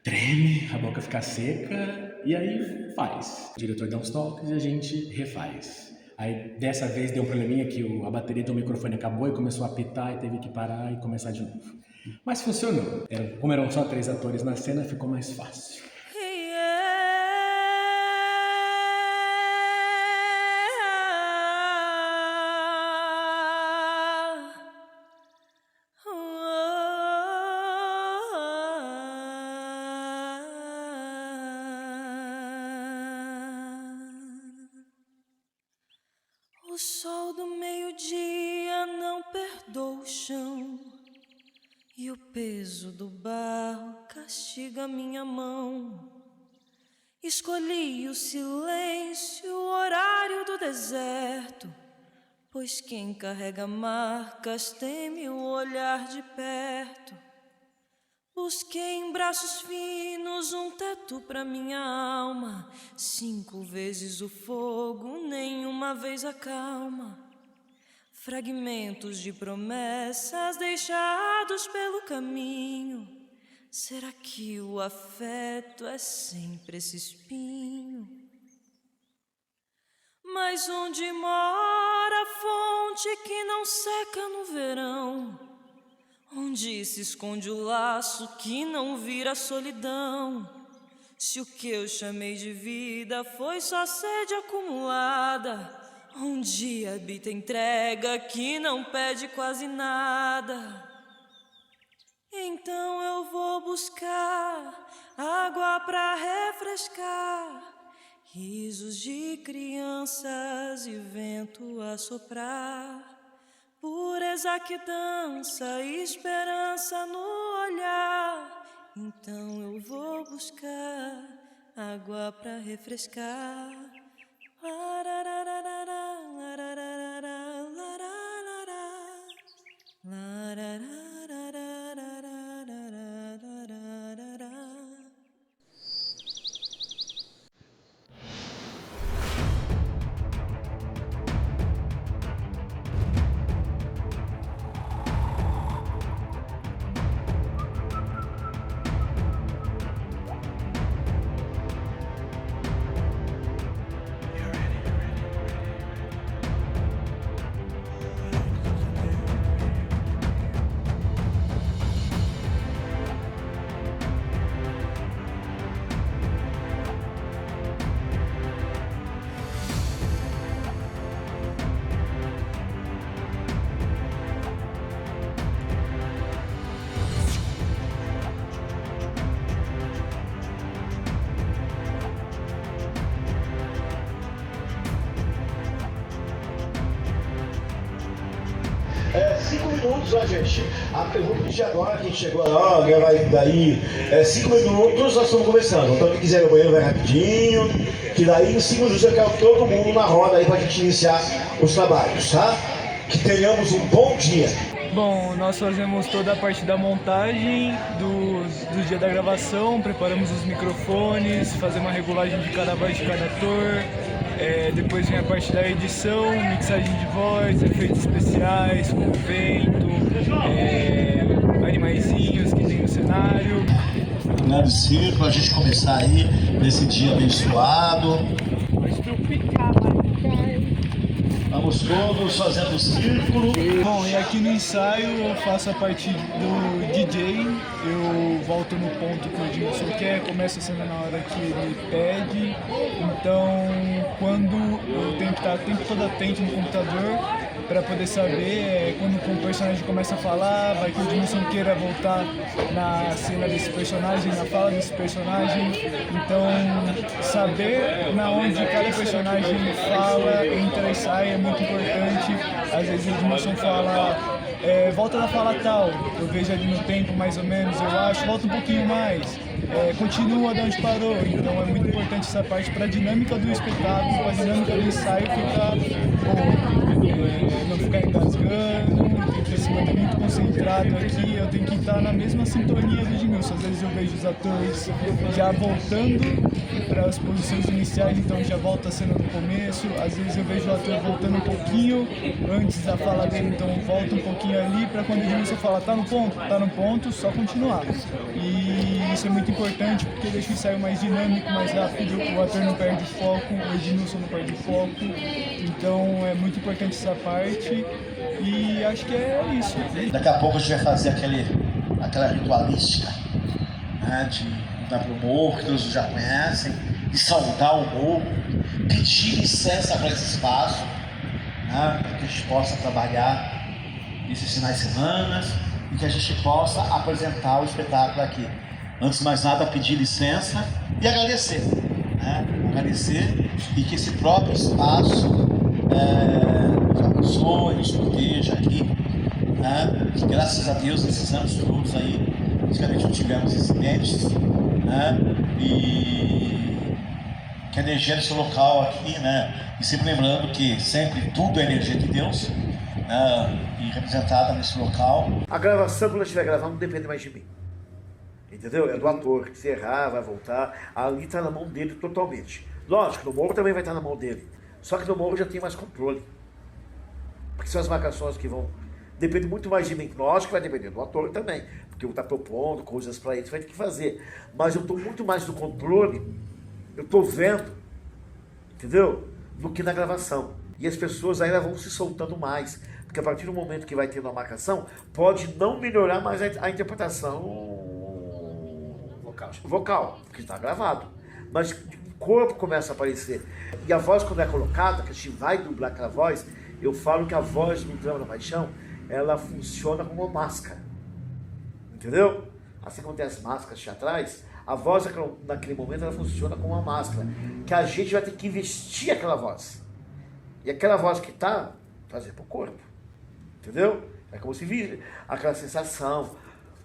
treme, a boca fica seca e aí faz. O diretor dá uns toques e a gente refaz. Aí dessa vez deu um probleminha que a bateria do microfone acabou e começou a apitar e teve que parar e começar de novo. Mas funcionou. Como eram só 3 atores na cena, ficou mais fácil. O sol do meio-dia não perdoa o chão, e o peso do barro castiga minha mão. Escolhi o silêncio, o horário do deserto, pois quem carrega marcas teme o olhar de perto. Busquei em braços finos um teto pra minha alma, 5 vezes o fogo, nenhuma vez a calma. Fragmentos de promessas deixados pelo caminho. Será que o afeto é sempre esse espinho? Mas onde mora a fonte que não seca no verão? Onde se esconde o laço que não vira solidão? Se o que eu chamei de vida foi só sede acumulada, onde habita entrega que não pede quase nada. Então eu vou buscar água pra refrescar, risos de crianças e vento a soprar, pureza que dança e esperança no olhar. Então eu vou buscar água pra refrescar. Ó, gente, a pergunta de agora, quem chegou lá, vai daí 5 minutos, nós estamos conversando. Então quem quiser ir ao banheiro vai rapidinho, que daí em 5 minutos eu quero todo mundo na roda aí pra gente iniciar os trabalhos, tá? Que tenhamos um bom dia. Bom, nós fazemos toda a parte da montagem do dia da gravação, preparamos os microfones, fazemos uma regulagem de cada voz de cada ator. Depois vem a parte da edição, mixagem de voz, efeitos especiais, como vento, animaizinhos que tem no cenário. Grande círculo, a gente começar aí nesse dia abençoado. Vamos todos fazendo o círculo. Bom, e aqui no ensaio eu faço a parte do DJ, eu volto no ponto que o Edilson quer, começa a cena na hora que ele pede. Então, quando eu tenho que estar o tempo todo atento no computador para poder saber quando o personagem começa a falar, vai que o Edilson queira voltar na cena desse personagem, na fala desse personagem. Então, saber na onde cada personagem fala, entra e sai é muito importante. Às vezes o Edilson fala, volta da fala tal, eu vejo ali no tempo mais ou menos, eu acho, volta um pouquinho mais, continua de onde parou. Então é muito importante essa parte para a dinâmica do espetáculo, para a dinâmica do ensaio ficar não ficar engasgando, tem que se manter muito concentrado aqui, eu tenho que estar na mesma sintonia do Edmilson. Às vezes eu vejo os atores já voltando para as posições iniciais, então já volta a cena do começo. Às vezes eu vejo o ator voltando um pouquinho antes da fala dele, então volta um pouquinho ali para quando o Edmilson fala tá no ponto, só continuar. E isso é muito importante porque deixa o ensaio mais dinâmico, mais rápido, o ator não perde o foco, o Edmilson não perde o foco. Então é muito importante essa parte e acho que é isso. Daqui a pouco a gente vai fazer aquela ritualística, né, de dar para o morro, que todos já conhecem, de saudar o morro, pedir licença para esse espaço, né, para que a gente possa trabalhar esses finais de semana e que a gente possa apresentar o espetáculo aqui. Antes de mais nada, pedir licença e agradecer, né? Agradecer e que esse próprio espaço nos abençoe, nos proteja aqui, né? Que, graças a Deus, nesses anos todos aí, praticamente não tivemos incidentes, né? E que a energia desse local aqui, né? E sempre lembrando que sempre tudo é energia de Deus, né? E representada nesse local. A gravação, quando eu estiver gravando, não depende mais de mim. Entendeu? É do ator, que se errar, vai voltar. Ali está na mão dele totalmente. Lógico, no morro também vai estar na mão dele. Só que no morro já tem mais controle. Porque são as marcações que vão... Depende muito mais de mim. Lógico que vai depender do ator também. Porque eu vou estar propondo coisas para ele, vai ter que fazer. Mas eu estou muito mais no controle. Eu estou vendo. Entendeu? do que na gravação. E as pessoas ainda vão se soltando mais, porque a partir do momento que vai tendo a marcação, pode não melhorar mais a interpretação vocal, porque está gravado. Mas o corpo começa a aparecer. E a voz, quando é colocada, que a gente vai dublar aquela voz, eu falo que a voz do Drama da Paixão, ela funciona como uma máscara. Entendeu? Assim como tem as máscaras teatrais, a voz naquele momento ela funciona como uma máscara, que a gente vai ter que vestir aquela voz. E aquela voz que está, trazer para o corpo. Entendeu? É como se visse aquela sensação.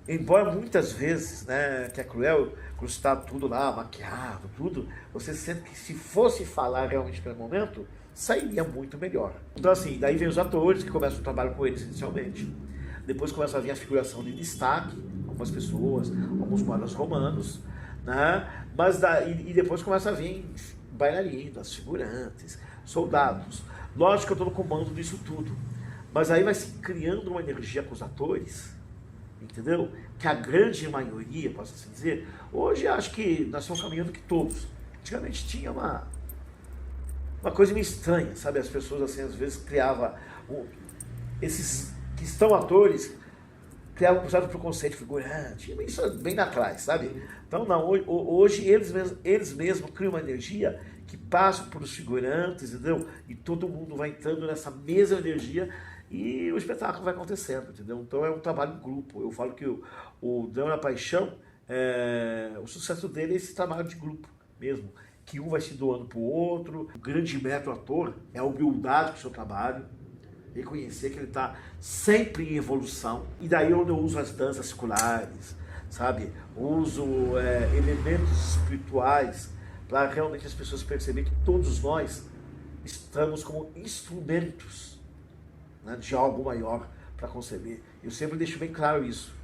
Embora muitas vezes, né, que é cruel, quando está tudo lá, maquiado, tudo, você sente que se fosse falar realmente naquele momento, sairia muito melhor. Então assim, daí vem os atores que começam o trabalho com eles inicialmente. Depois começa a vir a figuração de destaque, algumas pessoas, alguns quadros romanos, né? Mas e depois começa a vir bailarinos, figurantes, soldados. Lógico que eu estou no comando disso tudo. Mas aí vai se criando uma energia com os atores, entendeu? Que a grande maioria, posso assim dizer, hoje acho que nós estamos caminhando que todos. Antigamente tinha uma coisa meio estranha, sabe? As pessoas assim às vezes criavam, esses que estão atores, criavam um certo preconceito figurante, isso bem atrás, sabe? Então não, hoje eles mesmos criam uma energia que passa por os figurantes, entendeu? E todo mundo vai entrando nessa mesma energia e o espetáculo vai acontecendo, entendeu? Então é um trabalho em grupo. Eu falo que o Drama da Paixão, o sucesso dele é esse trabalho de grupo mesmo, que um vai se doando para o outro. O grande método ator é a humildade do seu trabalho, reconhecer que ele está sempre em evolução. E daí onde eu uso as danças circulares, sabe? Uso elementos espirituais para realmente as pessoas perceberem que todos nós estamos como instrumentos, né, de algo maior para conceber. Eu sempre deixo bem claro isso.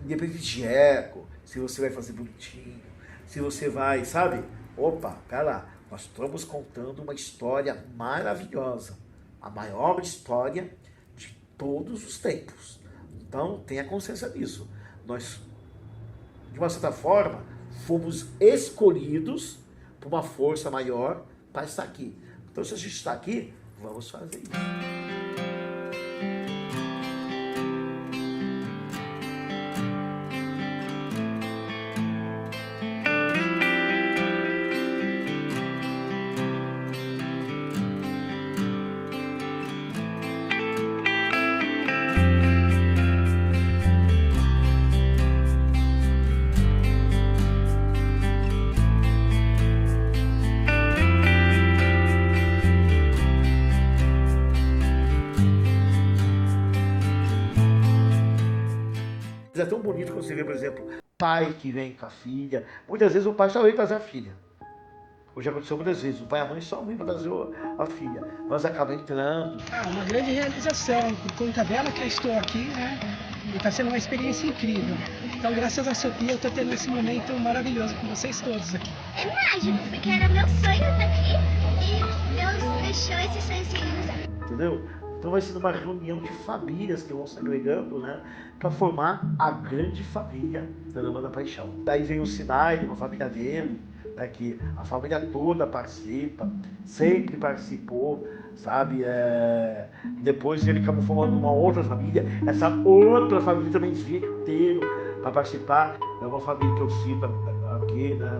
Independente de eco, se você vai fazer bonitinho, se você vai, sabe? Opa, pera lá, nós estamos contando uma história maravilhosa, a maior história de todos os tempos. Então, tenha consciência disso. Nós, de uma certa forma, fomos escolhidos por uma força maior para estar aqui. Então, se a gente está aqui, vamos fazer isso. É tão bonito quando você vê, por exemplo, pai que vem com a filha. Muitas vezes o pai só vem trazer a filha. Hoje aconteceu muitas vezes, o pai e a mãe só vêm para trazer a filha. Mas acaba entrando. Uma grande realização, por conta dela que eu estou aqui, né? E está sendo uma experiência incrível. Então, graças a Sofia, eu estou tendo esse momento maravilhoso com vocês todos aqui. É mágico, porque era meu sonho estar aqui e Deus deixou esse sonho se realizar. Entendeu? Então vai sendo uma reunião de famílias que vão se agregando, né, para formar a grande família da Drama da Paixão. Daí vem o Sinai, uma família dele, né, que a família toda participa, sempre participou, sabe? Depois ele acabou formando uma outra família, essa outra família também veio inteiro para participar. É uma família que eu cito aqui, né,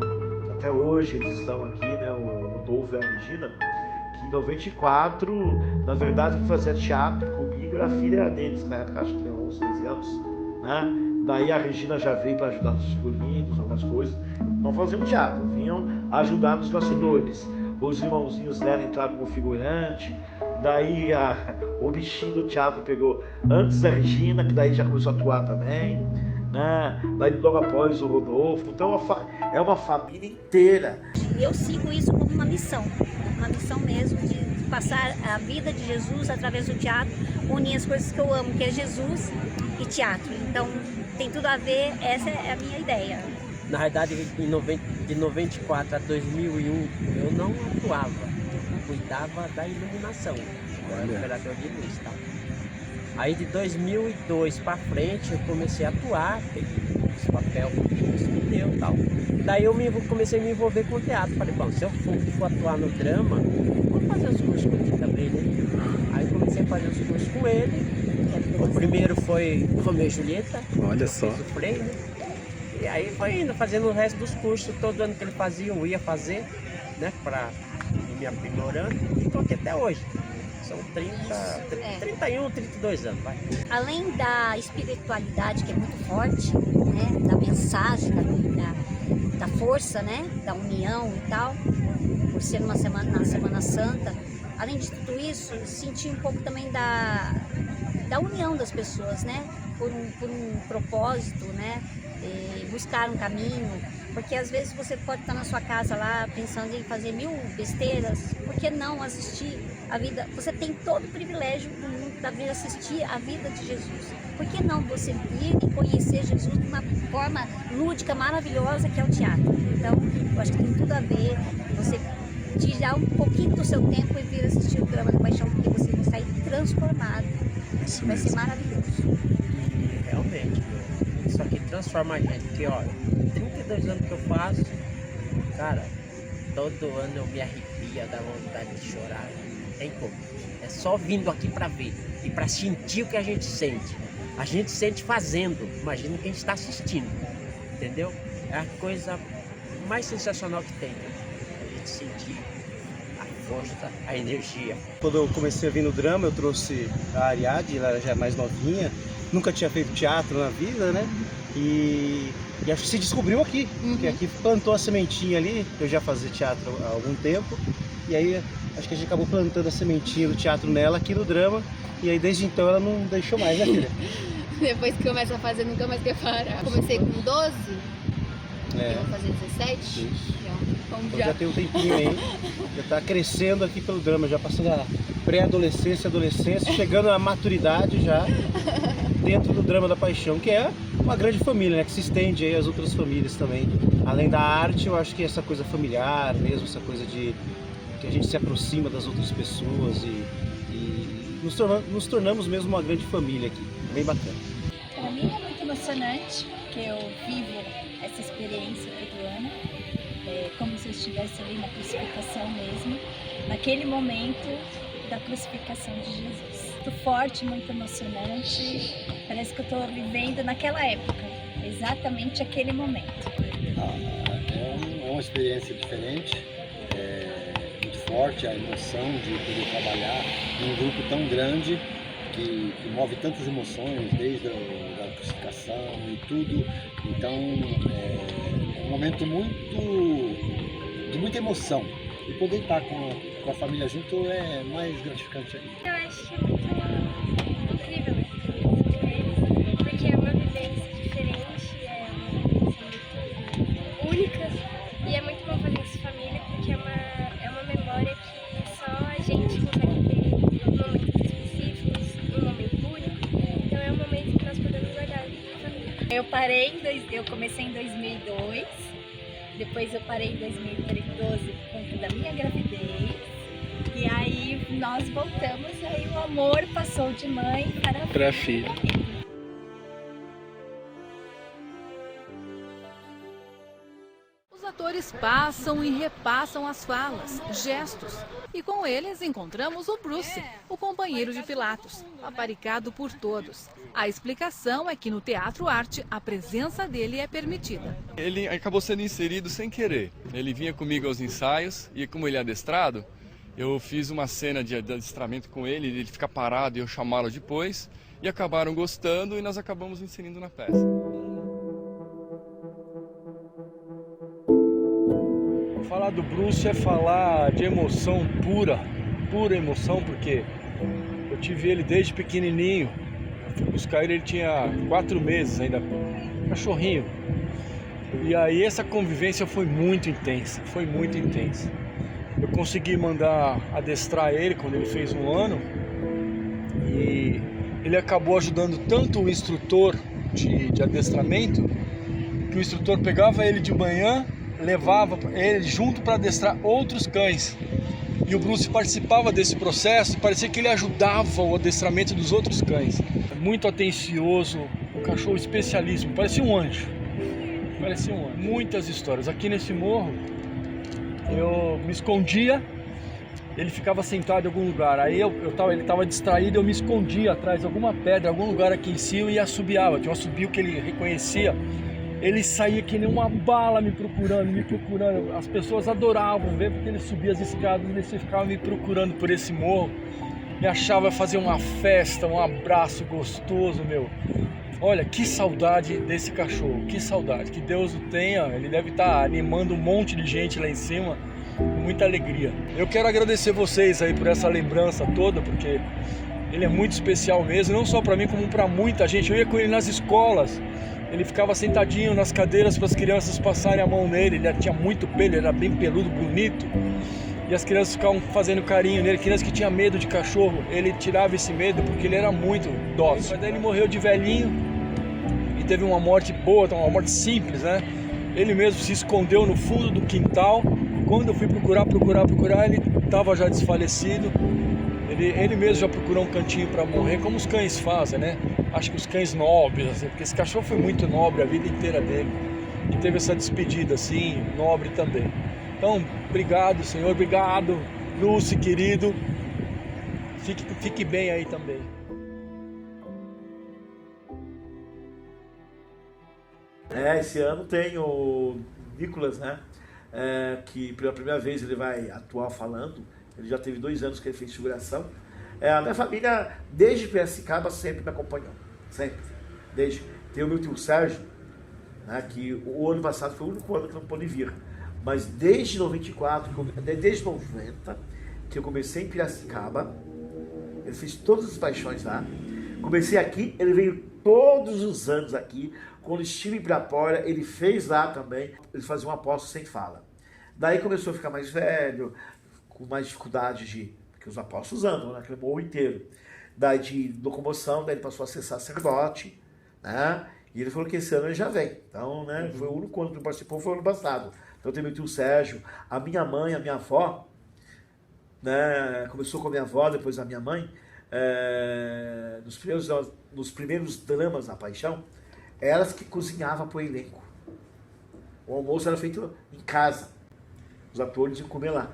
até hoje eles estão aqui, né, o Rodolfo e a Regina. Em 94, na verdade, que fazia teatro comigo era a filha deles, na época, acho que tinha 11, 13 anos, né? Daí a Regina já veio para ajudar nos figurinos, algumas coisas. Não faziam teatro, vinham ajudar nos bastidores. Os irmãozinhos dela entraram como figurante. Daí o bichinho do teatro pegou antes da Regina, que daí já começou a atuar também, né? Daí logo após o Rodolfo. Então é uma família inteira. Eu sigo isso como uma missão mesmo de passar a vida de Jesus através do teatro, unir as coisas que eu amo, que é Jesus e teatro. Então tem tudo a ver, essa é a minha ideia. Na verdade, de 94 a 2001, eu não atuava, eu cuidava da iluminação, eu era operador de luz, tá? Aí de 2002 para frente eu comecei a atuar, peguei esse papel que Deus me deu. meu e tal. Daí eu comecei a me envolver com o teatro. Falei, bom, se eu for atuar no drama, vou fazer os cursos com ele também, né? Aí comecei a fazer os cursos com ele. O primeiro foi Romeu e Julieta. Olha só. O Frei, né? E aí foi indo, fazendo o resto dos cursos. Todo ano que ele fazia, eu ia fazer, né? Pra ir me aprimorando. E estou aqui até hoje. São 31, 32 anos, vai. Além da espiritualidade, que é muito forte, né? Da mensagem, da força, né? Da união e tal, por ser na Semana Santa. Além de tudo isso, senti um pouco também da união das pessoas, né? Por um propósito, né? Buscar um caminho, porque às vezes você pode estar na sua casa lá pensando em fazer 1000 besteiras, por que não assistir a vida? Você tem todo o privilégio do mundo da vida assistir a vida de Jesus. Por que não você vir e conhecer Jesus de uma forma lúdica, maravilhosa, que é o teatro? Então, eu acho que tem tudo a ver você tirar um pouquinho do seu tempo e vir assistir o Drama da Paixão, porque você vai sair transformado. Isso vai mesmo. ser maravilhoso. E realmente, isso aqui transforma a gente, porque olha, 32 anos que eu faço, cara, todo ano eu me arrepia, dá vontade de chorar, não tem como. É só vindo aqui para ver e para sentir o que a gente sente. A gente sente fazendo, imagina quem está assistindo, entendeu? É a coisa mais sensacional que tem, né? A gente sentir a força, a energia. Quando eu comecei a vir no drama, eu trouxe a Ariadne, ela já é mais novinha, nunca tinha feito teatro na vida, né? E acho que se descobriu aqui, porque aqui plantou a sementinha ali, eu já fazia teatro há algum tempo, e aí acho que a gente acabou plantando a sementinha do teatro nela aqui no drama, e aí desde então ela não deixou mais, né, filha? Depois que começa a fazer, nunca mais quer parar. Comecei com 12, eu vou fazer 17. Então já tem um tempinho aí, já tá crescendo aqui pelo drama, já passando a pré-adolescência, adolescência, chegando à maturidade já dentro do Drama da Paixão, que é uma grande família, né, que se estende aí às outras famílias também. Além da arte, eu acho que essa coisa familiar mesmo, essa coisa de que a gente se aproxima das outras pessoas e nos tornamos mesmo uma grande família aqui, bem bacana. Para mim é muito emocionante, porque eu vivo essa experiência todo ano, como se eu estivesse ali na crucificação mesmo, naquele momento da crucificação de Jesus. Muito forte, muito emocionante, parece que eu estou vivendo naquela época, exatamente aquele momento. É uma experiência diferente, muito forte, a emoção de poder trabalhar num grupo tão grande que move tantas emoções, desde a crucificação e tudo. Então é um momento de muita emoção. E poder estar com a família junto é mais gratificante ainda. Eu acho que é muito incrível porque é uma vivência diferente, é uma vivência muito única e é muito bom fazer isso em família porque é uma memória que só a gente consegue ter em momentos específicos, um momento único. Então é um momento que nós podemos olhar em família. Eu comecei em 2002, depois eu parei em 2012 por conta da minha gravidez, e aí nós voltamos, e aí o amor passou de mãe para filha. Os atores passam e repassam as falas, gestos, e com eles encontramos o Bruce, o companheiro de Pilatos, paparicado por todos. A explicação é que no Teatro Arte a presença dele é permitida. Ele acabou sendo inserido sem querer. Ele vinha comigo aos ensaios e como ele é adestrado, eu fiz uma cena de adestramento com ele ficar parado e eu chamá-lo depois, e acabaram gostando e nós acabamos inserindo na peça. Falar do Bruce é falar de emoção pura emoção, porque eu tive ele desde pequenininho. Eu fui buscar ele tinha 4 meses ainda, cachorrinho. E aí essa convivência foi muito intensa. Eu consegui mandar adestrar ele quando ele fez 1 ano e ele acabou ajudando tanto o instrutor de adestramento que o instrutor pegava ele de manhã, levava ele junto para adestrar outros cães. E o Bruce participava desse processo e parecia que ele ajudava o adestramento dos outros cães. Muito atencioso, um cachorro especialíssimo, parecia um anjo. parecia um anjo. Muitas histórias. Aqui nesse morro, eu me escondia, ele ficava sentado em algum lugar. Aí ele estava distraído, eu me escondia atrás de alguma pedra, algum lugar aqui em cima e assobiava. Tinha um assobio que ele reconhecia. Ele saía que nem uma bala me procurando. As pessoas adoravam ver porque ele subia as escadas e ele ficava me procurando por esse morro. Me achava fazer uma festa, um abraço gostoso, meu. Olha, que saudade desse cachorro, que saudade. Que Deus o tenha, ele deve estar animando um monte de gente lá em cima, com muita alegria. Eu quero agradecer vocês aí por essa lembrança toda, porque ele é muito especial mesmo, não só para mim, como para muita gente. Eu ia com ele nas escolas, ele ficava sentadinho nas cadeiras para as crianças passarem a mão nele, ele tinha muito pelo, ele era bem peludo, bonito. E as crianças ficavam fazendo carinho nele, crianças que tinham medo de cachorro, ele tirava esse medo porque ele era muito dócil. Mas daí ele morreu de velhinho e teve uma morte boa, uma morte simples, né? Ele mesmo se escondeu no fundo do quintal. Quando eu fui procurar, ele estava já desfalecido. Ele mesmo já procurou um cantinho para morrer, como os cães fazem, né? Acho que os cães nobres, assim, porque esse cachorro foi muito nobre a vida inteira dele. E teve essa despedida, assim, nobre também. Então, obrigado, Senhor, obrigado, Lúcio, querido. Fique bem aí também. Esse ano tem o Nicolas, né? Que pela primeira vez ele vai atuar falando. Ele já teve 2 anos que ele fez figuração. A minha família, desde Piracicaba, sempre me acompanhou. Sempre. Tem o meu tio Sérgio, né, que o ano passado foi o único ano que não pôde vir. Mas desde 94, desde 90, que eu comecei em Piracicaba, ele fez todas as paixões lá. Comecei aqui, ele veio todos os anos aqui. Quando estive em Pirapora, ele fez lá também. Ele fazia um apóstolo sem fala. Daí começou a ficar mais velho, com mais dificuldade porque os apóstolos andam naquele morro inteiro. Daí de locomoção, daí ele passou a ser sacerdote, né? E ele falou que esse ano ele já vem. Então, né, foi o único ano que ele participou, foi o ano passado. Então tem meu tio Sérgio, a minha mãe, a minha avó, né, começou com a minha avó, depois a minha mãe, nos primeiros dramas da Paixão, elas que cozinhavam para o elenco. O almoço era feito em casa, os atores iam comer lá,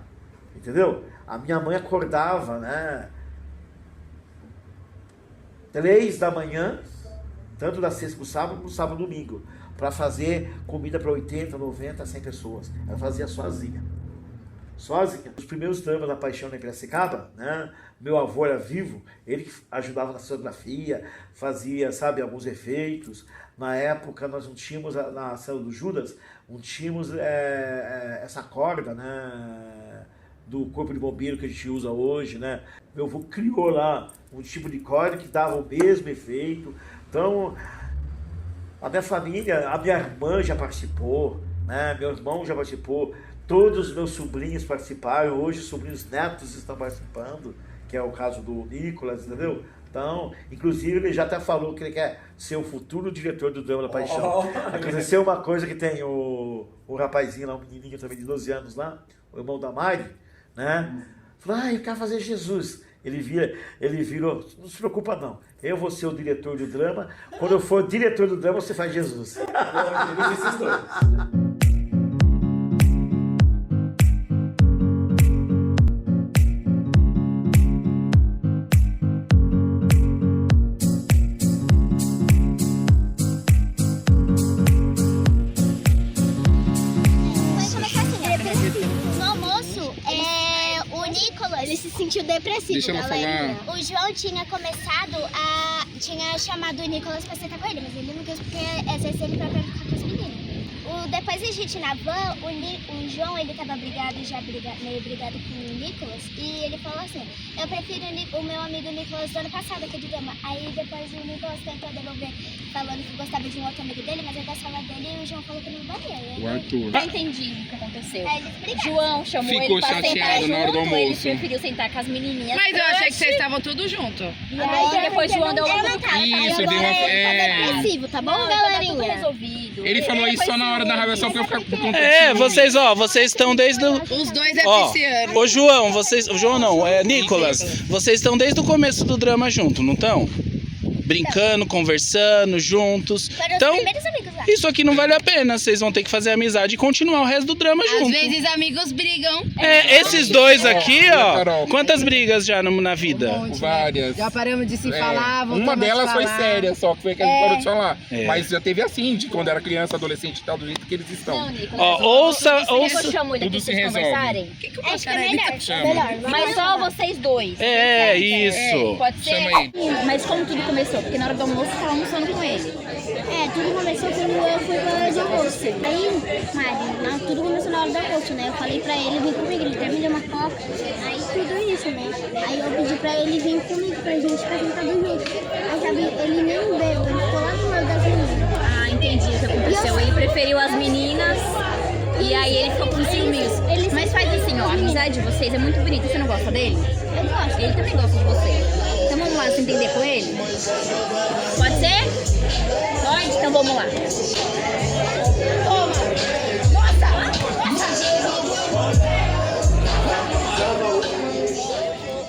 entendeu? A minha mãe acordava, né, 3 da manhã, tanto da sexta para o sábado, como sábado e domingo, para fazer comida para 80, 90, 100 pessoas. Ela fazia sozinha. Os primeiros dramas da Paixão na Piracicaba, né? Meu avô era vivo, ele que ajudava na cenografia, fazia, sabe, alguns efeitos. Na época nós não tínhamos, na cela do Judas, não tínhamos essa corda, né, do corpo de bombeiro que a gente usa hoje, né? Meu avô criou lá um tipo de corda que dava o mesmo efeito. Então, a minha família, a minha irmã já participou, né? Meu irmão já participou, todos os meus sobrinhos participaram, hoje os sobrinhos netos estão participando, que é o caso do Nicolas, entendeu? Então, inclusive ele já até falou que ele quer ser o futuro diretor do Drama da Paixão. Aconteceu uma coisa que tem o rapazinho lá, um menininho também de 12 anos lá, o irmão da Mari, né? Falou, eu quero fazer Jesus. Ele virou, não se preocupa não, eu vou ser o diretor do drama, quando eu for diretor do drama você faz Jesus. Ele se sentiu depressivo. Deixa ela falar. O João tinha tinha chamado o Nicolas pra sentar com ele, mas ele não quis porque às vezes ele vai ficar com os meninos. Depois a gente na van, o João ele tava meio brigado com o Nicolas e ele falou assim, eu prefiro o meu amigo Nicolas do ano passado aqui de Gama. Aí depois o Nicolas tentou devolver falando que gostava de um outro amigo dele, mas ele gostava dele e o João falou que não valia. O Arthur. Já entendi o que aconteceu. Aí eles brigaram. João chamou Ficou ele pra sentar chateado na hora do junto, almoço. ele preferiu sentar com as menininhas. Mas eu achei que vocês estavam todos juntos. E aí depois João deu uma Isso, deu uma... depressivo, tá bom, galerinha? Tá resolvido. Ele falou isso só na hora da raiva, só pra eu ficar com conta. Vocês estão desde o... Os dois é pisciano. Ô João, Nicolas, vocês estão desde o começo do drama junto, não estão? Brincando, conversando, juntos. Foram os Então, primeiros amigos lá. Isso aqui não vale a pena. Vocês vão ter que fazer amizade e continuar o resto do drama junto. Às vezes amigos brigam. Esses dois aqui, ó. Quantas brigas já na vida? Várias. Já paramos de se falar, voltamos Uma delas a foi falar. séria, só que foi que a gente parou de falar. Mas já teve assim, de quando era criança, adolescente e tal, do jeito que eles estão. Não, Nicolas, Ó, ouça. eu chamo ele aqui Tudo se pra vocês resolve. conversarem? Acho que é melhor. Chama. Mas só vocês dois. Isso. Pode ser? Chama aí. Mas como tudo começou? Porque na hora do almoço você tava almoçando com ele. Tudo começou quando eu fui pra hora de almoço. Aí, Mari, tudo começou na hora do almoço, né? Eu falei pra ele vir comigo, ele até me deu uma coca. Aí tudo isso, né? Aí eu pedi pra ele vir comigo pra gente ficar sentado junto. Aí, sabe, ele nem bebeu, ele ficou lá do lado das meninas. Ah, entendi o que aconteceu. Ele preferiu as meninas e aí ele ficou com ciúmes. Mas faz assim, ó, a amizade de vocês é muito bonita. Você não gosta dele? Eu gosto. Ele também gosta de você. Então vamos lá, se entender com ele? Pode ser? Pode? Então vamos lá.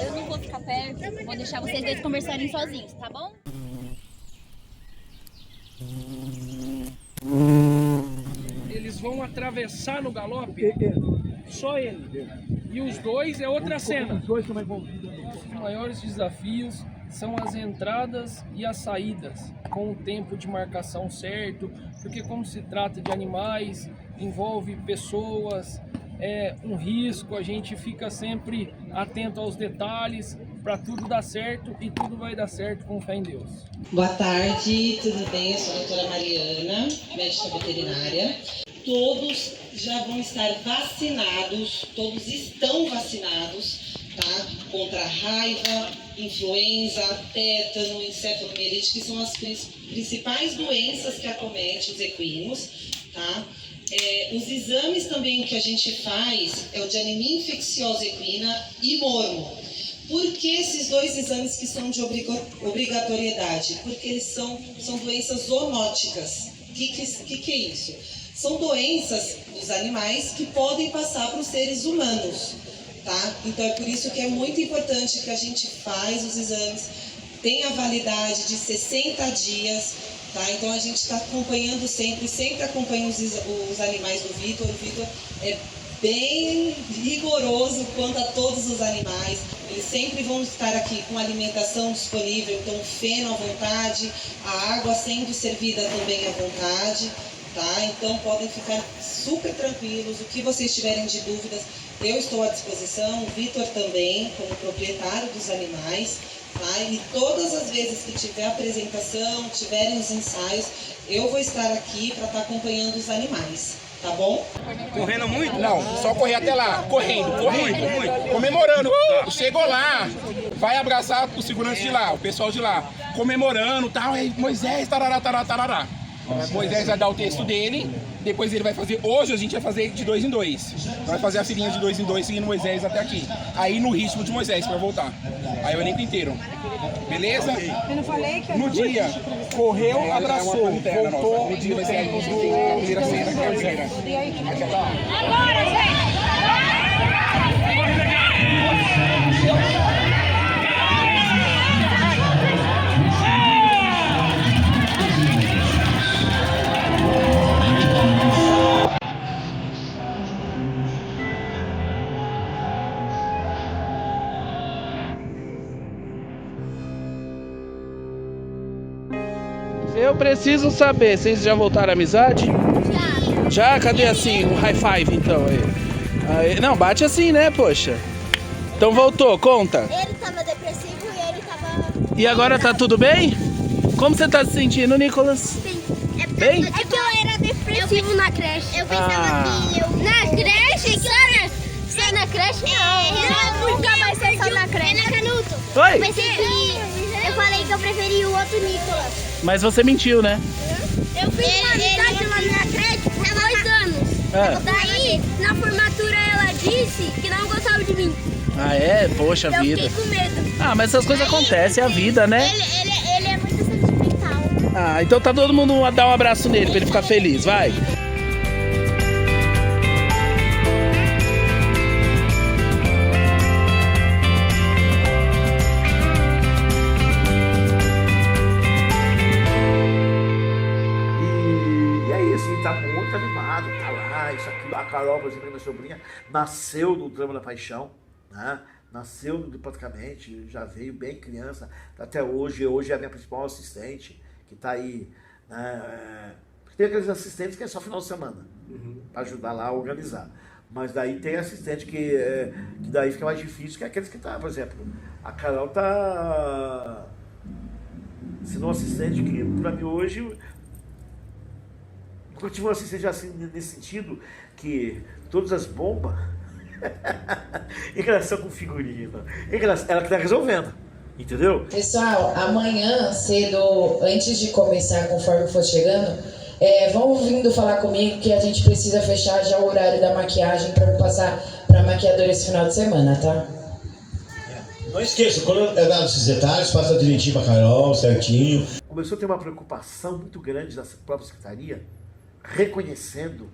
Eu não vou ficar perto, vou deixar vocês dois conversarem sozinhos, tá bom? Eles vão atravessar no galope, só ele. E os dois é outra cena. Os maiores desafios são as entradas e as saídas, com o tempo de marcação certo, porque como se trata de animais, envolve pessoas, é um risco, a gente fica sempre atento aos detalhes para tudo dar certo e tudo vai dar certo com fé em Deus. Boa tarde, tudo bem? Eu sou a doutora Mariana, médica veterinária. Todos já vão estar vacinados, todos estão vacinados, tá? Contra raiva, influenza, tétano, encefalomielite, que são as principais doenças que acometem os equinos, tá? Os exames também que a gente faz é o de anemia infecciosa equina e mormo. Por que esses dois exames que são de obrigatoriedade? Porque eles são doenças zoonóticas. O que é isso? São doenças dos animais que podem passar para os seres humanos, tá? Então é por isso que é muito importante que a gente faz os exames, tem a validade de 60 dias, tá? Então a gente está acompanhando sempre acompanha os animais do Vitor. O Vitor é bem rigoroso quanto a todos os animais. Eles sempre vão estar aqui com alimentação disponível, então feno à vontade, a água sendo servida também à vontade, tá? Então podem ficar super tranquilos. O que vocês tiverem de dúvidas, eu estou à disposição, o Vitor também, como proprietário dos animais, tá? E todas as vezes que tiver apresentação, tiverem os ensaios, eu vou estar aqui para estar acompanhando os animais. Tá bom? Correndo muito? Não, só correr até lá. Correndo. Comemorando. Chegou lá, vai abraçar o segurança de lá, o pessoal de lá. Comemorando, tal. Aí Moisés, tarará. Moisés vai dar o texto dele, depois ele vai fazer. Hoje a gente vai fazer de 2 em 2. Vai fazer a filinha de 2 em 2, seguindo Moisés até aqui. Aí no ritmo de Moisés, pra voltar. Aí o elenco inteiro. Beleza? No dia, correu, abraçou, voltou. No dia vai ser a primeira cena, que é a primeira. Agora, gente! Eu preciso saber, vocês já voltaram à amizade? Já? Cadê assim, um high five então aí? Não, bate assim, né, poxa. Então voltou, conta. Ele tava depressivo e ele tava... E agora tá tudo bem? Como você tá se sentindo, Nicolas? Sim. Bem? É que eu era depressivo na creche. Eu pensava que eu... Na creche? Só na creche não. Nunca mais ser só na creche. Ana Canuto. Oi? Eu pensei que... Eu falei que eu preferia o outro Nicolas. Mas você mentiu, né? Eu fiz uma amizade lá na creche por 2 anos. Daí, na formatura, ela disse que não gostava de mim. Ah, é? Poxa Eu vida. fiquei com medo. Ah, mas essas coisas acontecem, é a vida, né? Ele é muito sentimental. Ah, então tá todo mundo a dar um abraço nele pra ele ficar feliz, vai. E Carol, por exemplo, minha sobrinha, nasceu no Drama da Paixão, né? Nasceu praticamente, já veio bem criança, até hoje é a minha principal assistente, que está aí, né? Tem aqueles assistentes que é só final de semana, para ajudar lá a organizar. Mas daí tem assistente que daí fica mais difícil, que é aqueles que tá, por exemplo, a Carol tá sendo um assistente que, para mim, hoje, nunca tive um assistente assim, nesse sentido, que todas as bombas, em relação com figurino, ela que tá resolvendo, entendeu? Pessoal, amanhã cedo, antes de começar, conforme for chegando, vão vindo falar comigo que a gente precisa fechar já o horário da maquiagem para passar para maquiadora esse final de semana, tá? Não esqueça, quando é dado esses detalhes, passa direitinho para Carol, certinho. Começou a ter uma preocupação muito grande da própria secretaria, reconhecendo,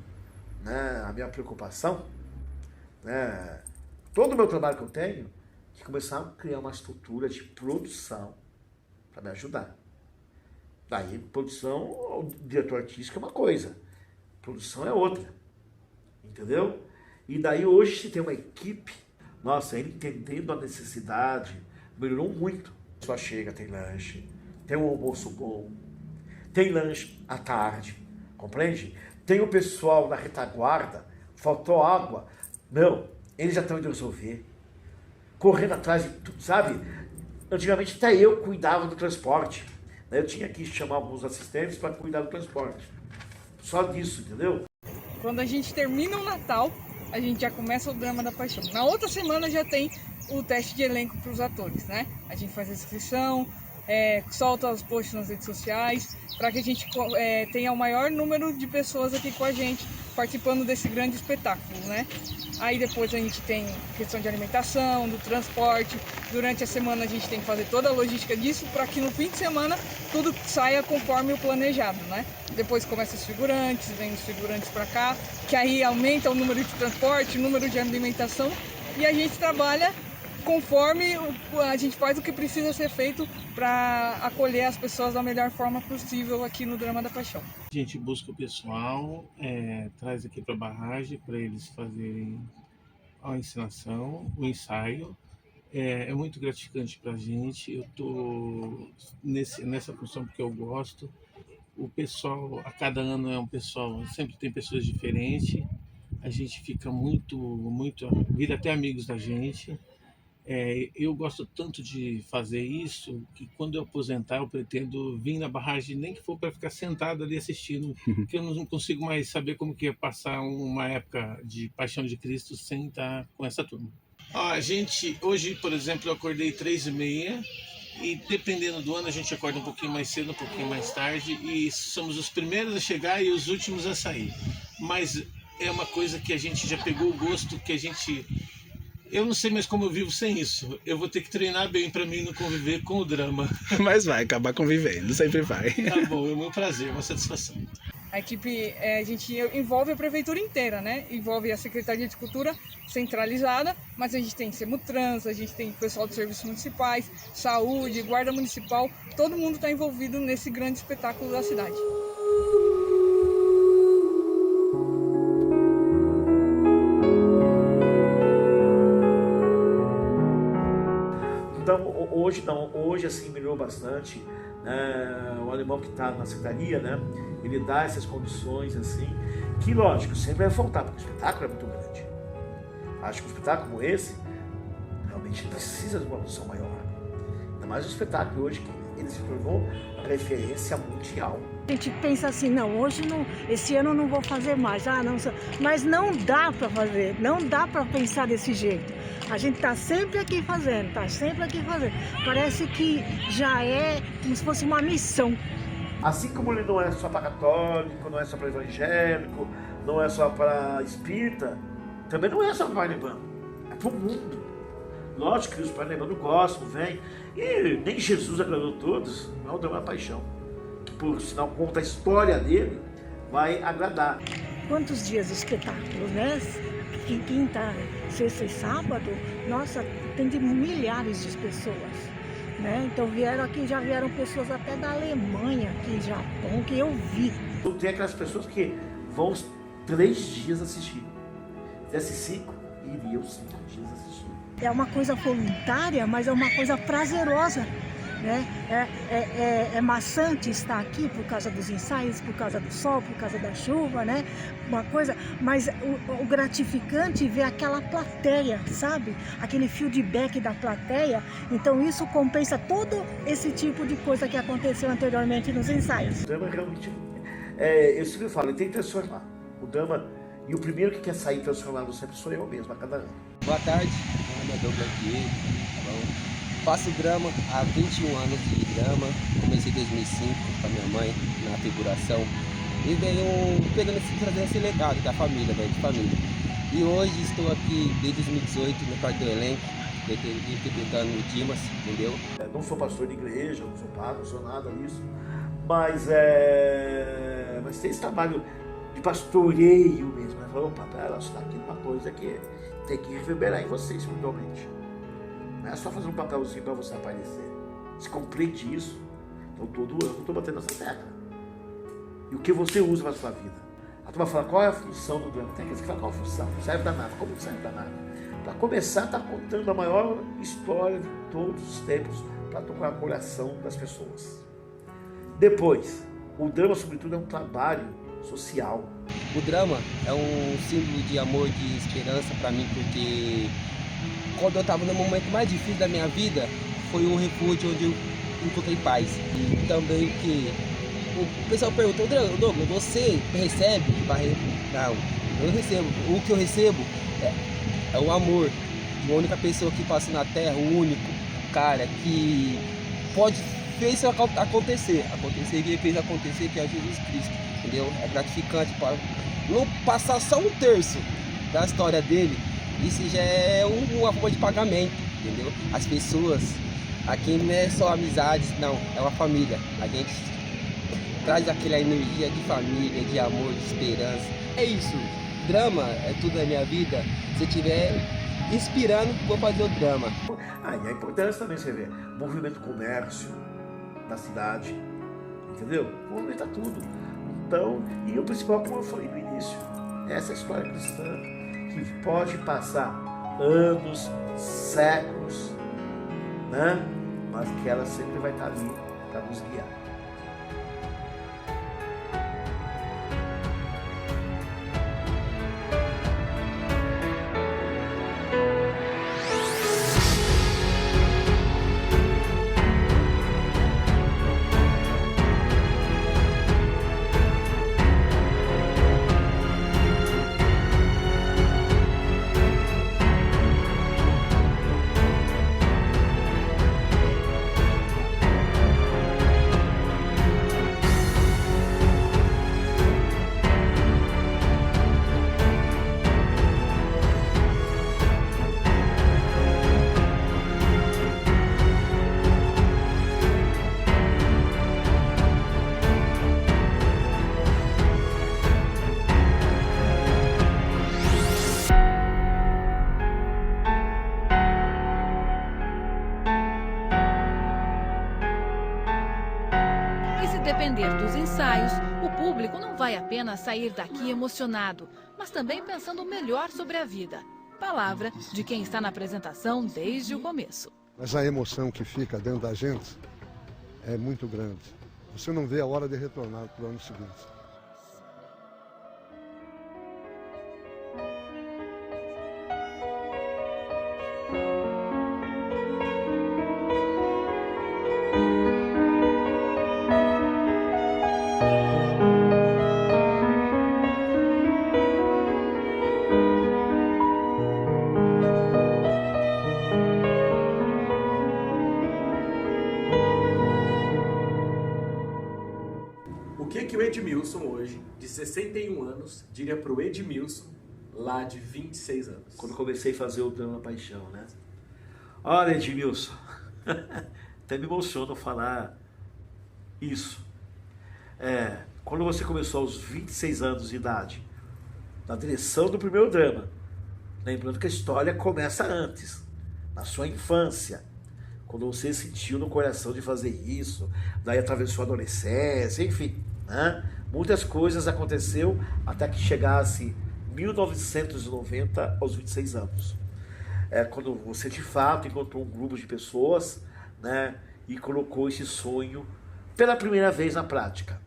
né, a minha preocupação, né, todo o meu trabalho que eu tenho, que começaram a criar uma estrutura de produção para me ajudar. Daí, produção, o diretor artístico é uma coisa, produção é outra, entendeu? E daí hoje se tem uma equipe, nossa, ele entendendo a necessidade, melhorou muito. Só chega, tem lanche, tem um almoço bom, tem lanche à tarde, compreende? Tem o pessoal na retaguarda, faltou água, não, eles já estão indo resolver, correndo atrás de tudo, sabe? Antigamente até eu cuidava do transporte. Eu tinha que chamar alguns assistentes para cuidar do transporte. Só disso, entendeu? Quando a gente termina o Natal, a gente já começa o Drama da Paixão. Na outra semana já tem o teste de elenco para os atores, né? A gente faz a inscrição, solta os posts nas redes sociais, para que a gente tenha o maior número de pessoas aqui com a gente, participando desse grande espetáculo, né? Aí depois a gente tem questão de alimentação, do transporte. Durante a semana a gente tem que fazer toda a logística disso para que no fim de semana tudo saia conforme o planejado, né? Depois começa os figurantes, vem os figurantes para cá, que aí aumenta o número de transporte, o número de alimentação, e a gente trabalha conforme a gente faz o que precisa ser feito para acolher as pessoas da melhor forma possível aqui no Drama da Paixão. A gente busca o pessoal, traz aqui para a barragem para eles fazerem a encenação, o ensaio. É muito gratificante para a gente. Eu estou nessa função porque eu gosto. O pessoal, a cada ano é um pessoal, sempre tem pessoas diferentes. A gente fica vira até amigos da gente. Eu gosto tanto de fazer isso que quando eu aposentar eu pretendo vir na barragem, nem que for para ficar sentado ali assistindo, porque eu não consigo mais saber como que é passar uma época de Paixão de Cristo sem estar com essa turma. A gente, hoje, por exemplo, eu acordei 3h30 e dependendo do ano a gente acorda um pouquinho mais cedo, um pouquinho mais tarde e somos os primeiros a chegar e os últimos a sair. Mas é uma coisa que a gente já pegou o gosto, que a gente... Eu não sei mais como eu vivo sem isso. Eu vou ter que treinar bem para mim não conviver com o drama. Mas vai acabar convivendo, sempre vai. Tá bom, é um prazer, uma satisfação. A equipe, a gente envolve a prefeitura inteira, né? Envolve a Secretaria de Cultura centralizada, mas a gente tem Semutrans, a gente tem pessoal de serviços municipais, saúde, guarda municipal, todo mundo está envolvido nesse grande espetáculo da cidade. Então, hoje assim, melhorou bastante. O alemão que está na secretaria, né, ele dá essas condições, assim, que, lógico, sempre vai faltar, porque o espetáculo é muito grande. Acho que um espetáculo como esse, realmente precisa de uma produção maior. Ainda mais um espetáculo hoje que ele se tornou a referência mundial. A gente pensa assim, não, hoje não, esse ano eu não vou fazer mais, não, mas não dá para fazer, não dá para pensar desse jeito. A gente está sempre aqui fazendo, Parece que já é como se fosse uma missão. Assim como ele não é só para católico, não é só para evangélico, não é só para espírita, também não é só para parnaibano, é para o mundo. Lógico que os parnaibanos gostam, vêm, e nem Jesus agradou todos, não deu uma paixão. Por sinal, conta a história dele, vai agradar. Quantos dias de espetáculo, né? Quinta, sexta e sábado, nossa, tem de milhares de pessoas, né? Então já vieram pessoas até da Alemanha, aqui, Japão, que eu vi. Tem aquelas pessoas que vão os 3 dias assistir. fizesse 5, iria os 5 dias assistir. É uma coisa voluntária, mas é uma coisa prazerosa, né? É maçante estar aqui por causa dos ensaios, por causa do sol, por causa da chuva, né? Uma coisa, mas o gratificante é ver aquela plateia, sabe? Aquele feedback da plateia. Então isso compensa todo esse tipo de coisa que aconteceu anteriormente nos ensaios. O drama realmente, eu sempre falo, ele tem que transformar. O drama, e o primeiro que quer sair transformado sempre sou eu mesmo, a cada ano. Boa tarde, meu nome é Douglas Diego, tá bom? Faço drama há 21 anos de drama, comecei em 2005 com a minha mãe na figuração e venho trazendo esse legado da família, de família. E hoje estou aqui desde 2018 no quarto elenco, interpretando o Dimas, entendeu? Não sou pastor de igreja, não sou padre, não sou nada disso, mas tem esse trabalho de pastoreio mesmo, né? Falou, papai, ela está aqui uma coisa que tem que reverberar em você espiritualmente. Não é só fazer um papelzinho para você aparecer. Você compreende isso? Então todo ano eu estou batendo essa tecla. E o que você usa para a sua vida? A turma fala, qual é a função do drama? Tem aqueles que falam, qual a função? Não serve para nada. Como não serve para nada? Para começar, está contando a maior história de todos os tempos para tocar o coração das pessoas. Depois, o drama, sobretudo, é um trabalho social. O drama é um símbolo de amor, de esperança para mim, porque quando eu estava no momento mais difícil da minha vida, foi um refúgio onde eu encontrei paz. E também que o pessoal perguntou, Douglas, você recebe? Não, eu não recebo. O que eu recebo é o amor de uma única pessoa que passa na Terra, o único cara que fez isso acontecer, que fez acontecer, que é Jesus Cristo, entendeu? É gratificante para não passar só um terço da história dele. Isso já é uma forma de pagamento, entendeu? As pessoas, aqui não é só amizades, não, é uma família. A gente traz aquela energia de família, de amor, de esperança. É isso, drama é tudo na minha vida. Se eu estiver inspirando, vou fazer o drama. E a importância também você vê, movimento comércio da cidade, entendeu? Movimenta tudo. Então, e o principal, como eu falei no início, essa história cristã, que pode passar anos, séculos, né? Mas que ela sempre vai estar ali para nos guiar. depender dos ensaios, o público não vai apenas sair daqui emocionado, mas também pensando melhor sobre a vida. Palavra de quem está na apresentação desde o começo. Mas a emoção que fica dentro da gente é muito grande. Você não vê a hora de retornar para o ano seguinte. O que o Edmilson hoje, de 61 anos, diria para o Edmilson lá de 26 anos? Quando comecei a fazer o Drama Paixão, né? Olha, Edmilson, até me emociona falar isso. Quando você começou aos 26 anos de idade, na direção do primeiro drama, lembrando que a história começa antes, na sua infância, quando você sentiu no coração de fazer isso, daí atravessou a adolescência, enfim, né? Muitas coisas aconteceu até que chegasse 1990 aos 26 anos. É quando você de fato encontrou um grupo de pessoas, né, e colocou esse sonho pela primeira vez na prática.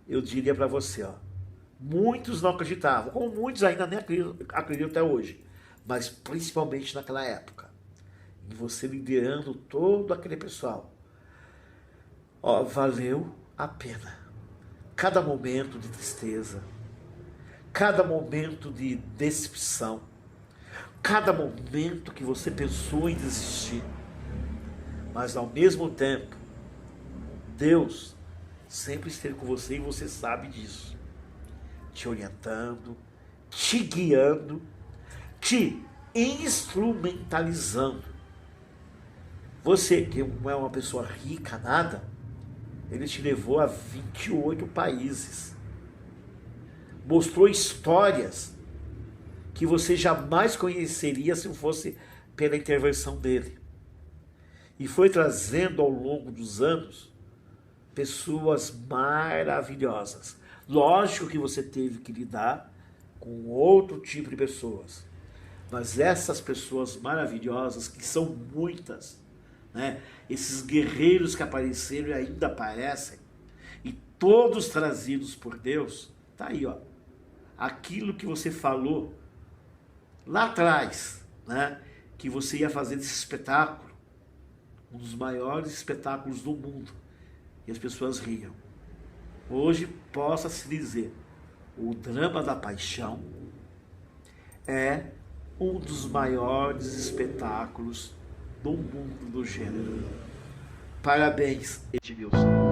Eu diria para você, ó, muitos não acreditavam, como muitos ainda nem acreditam até hoje, mas principalmente naquela época, e você liderando todo aquele pessoal. Ó, valeu a pena. Cada momento de tristeza, cada momento de decepção, cada momento que você pensou em desistir, mas ao mesmo tempo, Deus sempre esteve com você e você sabe disso, te orientando, te guiando, te instrumentalizando. Você que não é uma pessoa rica, nada, Ele te levou a 28 países, mostrou histórias que você jamais conheceria se não fosse pela intervenção dele. E foi trazendo ao longo dos anos pessoas maravilhosas. Lógico que você teve que lidar com outro tipo de pessoas, mas essas pessoas maravilhosas, que são muitas, né? Esses guerreiros que apareceram e ainda aparecem, e todos trazidos por Deus, tá aí, ó. Aquilo que você falou lá atrás, né? Que você ia fazer desse espetáculo um dos maiores espetáculos do mundo, e as pessoas riam. Hoje possa se dizer, o drama da paixão é um dos maiores espetáculos do mundo do gênero. Parabéns, Edmilson.